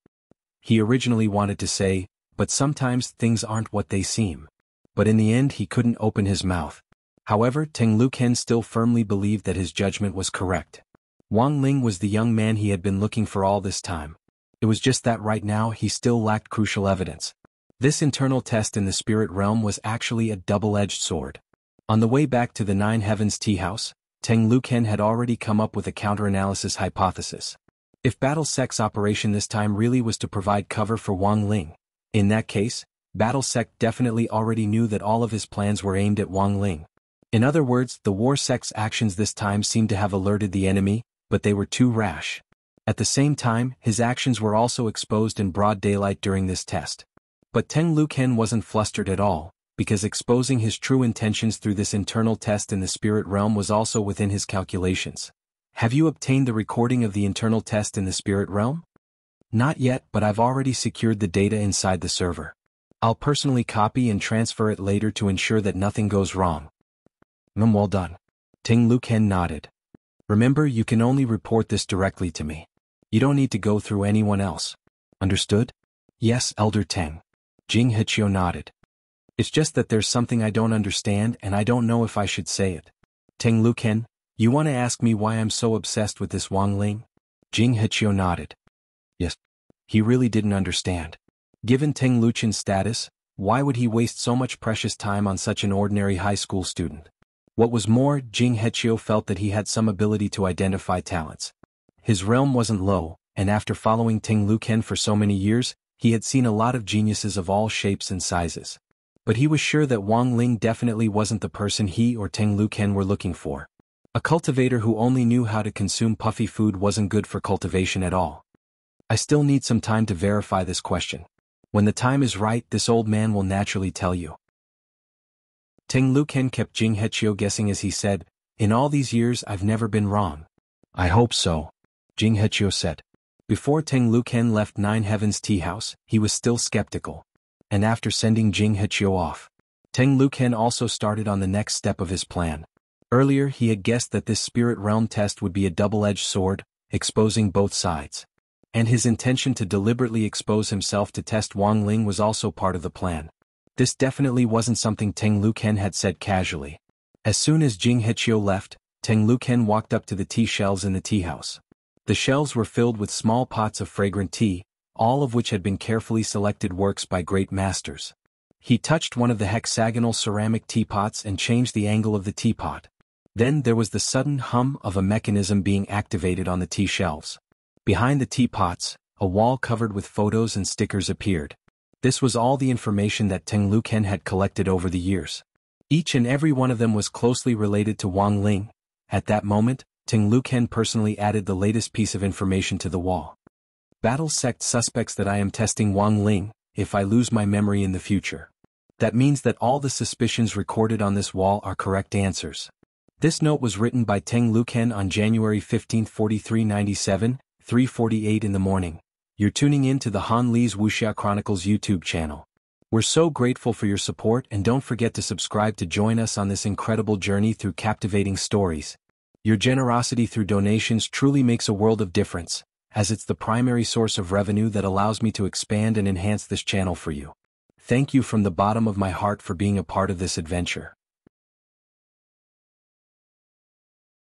He originally wanted to say, "But sometimes things aren't what they seem." But in the end he couldn't open his mouth. However, Ting Luken still firmly believed that his judgment was correct. Wang Ling was the young man he had been looking for all this time. It was just that right now he still lacked crucial evidence. This internal test in the spirit realm was actually a double-edged sword. On the way back to the Nine Heavens Tea House, Ting Luken had already come up with a counter-analysis hypothesis. If Battle Sec's operation this time really was to provide cover for Wang Ling, in that case, Battle Sec definitely already knew that all of his plans were aimed at Wang Ling. In other words, the war sect's actions this time seemed to have alerted the enemy, but they were too rash. At the same time, his actions were also exposed in broad daylight during this test. But Teng Luken wasn't flustered at all, because exposing his true intentions through this internal test in the spirit realm was also within his calculations. Have you obtained the recording of the internal test in the spirit realm? Not yet, but I've already secured the data inside the server. I'll personally copy and transfer it later to ensure that nothing goes wrong. Well done. Teng Luken nodded. Remember, you can only report this directly to me. You don't need to go through anyone else. Understood? Yes, Elder Teng. Jing Hechio nodded. It's just that there's something I don't understand and I don't know if I should say it. Teng Luken, you want to ask me why I'm so obsessed with this Wang Ling? Jing Hechio nodded. Yes. He really didn't understand. Given Teng Luchen's status, why would he waste so much precious time on such an ordinary high school student? What was more, Jing Hechio felt that he had some ability to identify talents. His realm wasn't low, and after following Teng Luken for so many years, he had seen a lot of geniuses of all shapes and sizes. But he was sure that Wang Ling definitely wasn't the person he or Teng Luken were looking for. A cultivator who only knew how to consume puffy food wasn't good for cultivation at all. I still need some time to verify this question. When the time is right, this old man will naturally tell you. Teng Luken kept Jing Hechio guessing as he said, in all these years I've never been wrong. I hope so, Jing Hechio said. Before Teng Luken left Nine Heavens Tea House, he was still skeptical. And after sending Jing Hechio off, Teng Luken also started on the next step of his plan. Earlier he had guessed that this spirit realm test would be a double-edged sword, exposing both sides. And his intention to deliberately expose himself to test Wang Ling was also part of the plan. This definitely wasn't something Teng Luken had said casually. As soon as Jing Hechio left, Teng Luken walked up to the tea shelves in the tea house. The shelves were filled with small pots of fragrant tea, all of which had been carefully selected works by great masters. He touched one of the hexagonal ceramic teapots and changed the angle of the teapot. Then there was the sudden hum of a mechanism being activated on the tea shelves. Behind the teapots, a wall covered with photos and stickers appeared. This was all the information that Teng Luken had collected over the years. Each and every one of them was closely related to Wang Ling. At that moment, Teng Luken personally added the latest piece of information to the wall. Battle sect suspects that I am testing Wang Ling, if I lose my memory in the future. That means that all the suspicions recorded on this wall are correct answers. This note was written by Teng Luken on January 15, 4397, 3:48 in the morning. You're tuning in to the Han Li's Wuxia Chronicles YouTube channel. We're so grateful for your support and don't forget to subscribe to join us on this incredible journey through captivating stories. Your generosity through donations truly makes a world of difference, as it's the primary source of revenue that allows me to expand and enhance this channel for you. Thank you from the bottom of my heart for being a part of this adventure.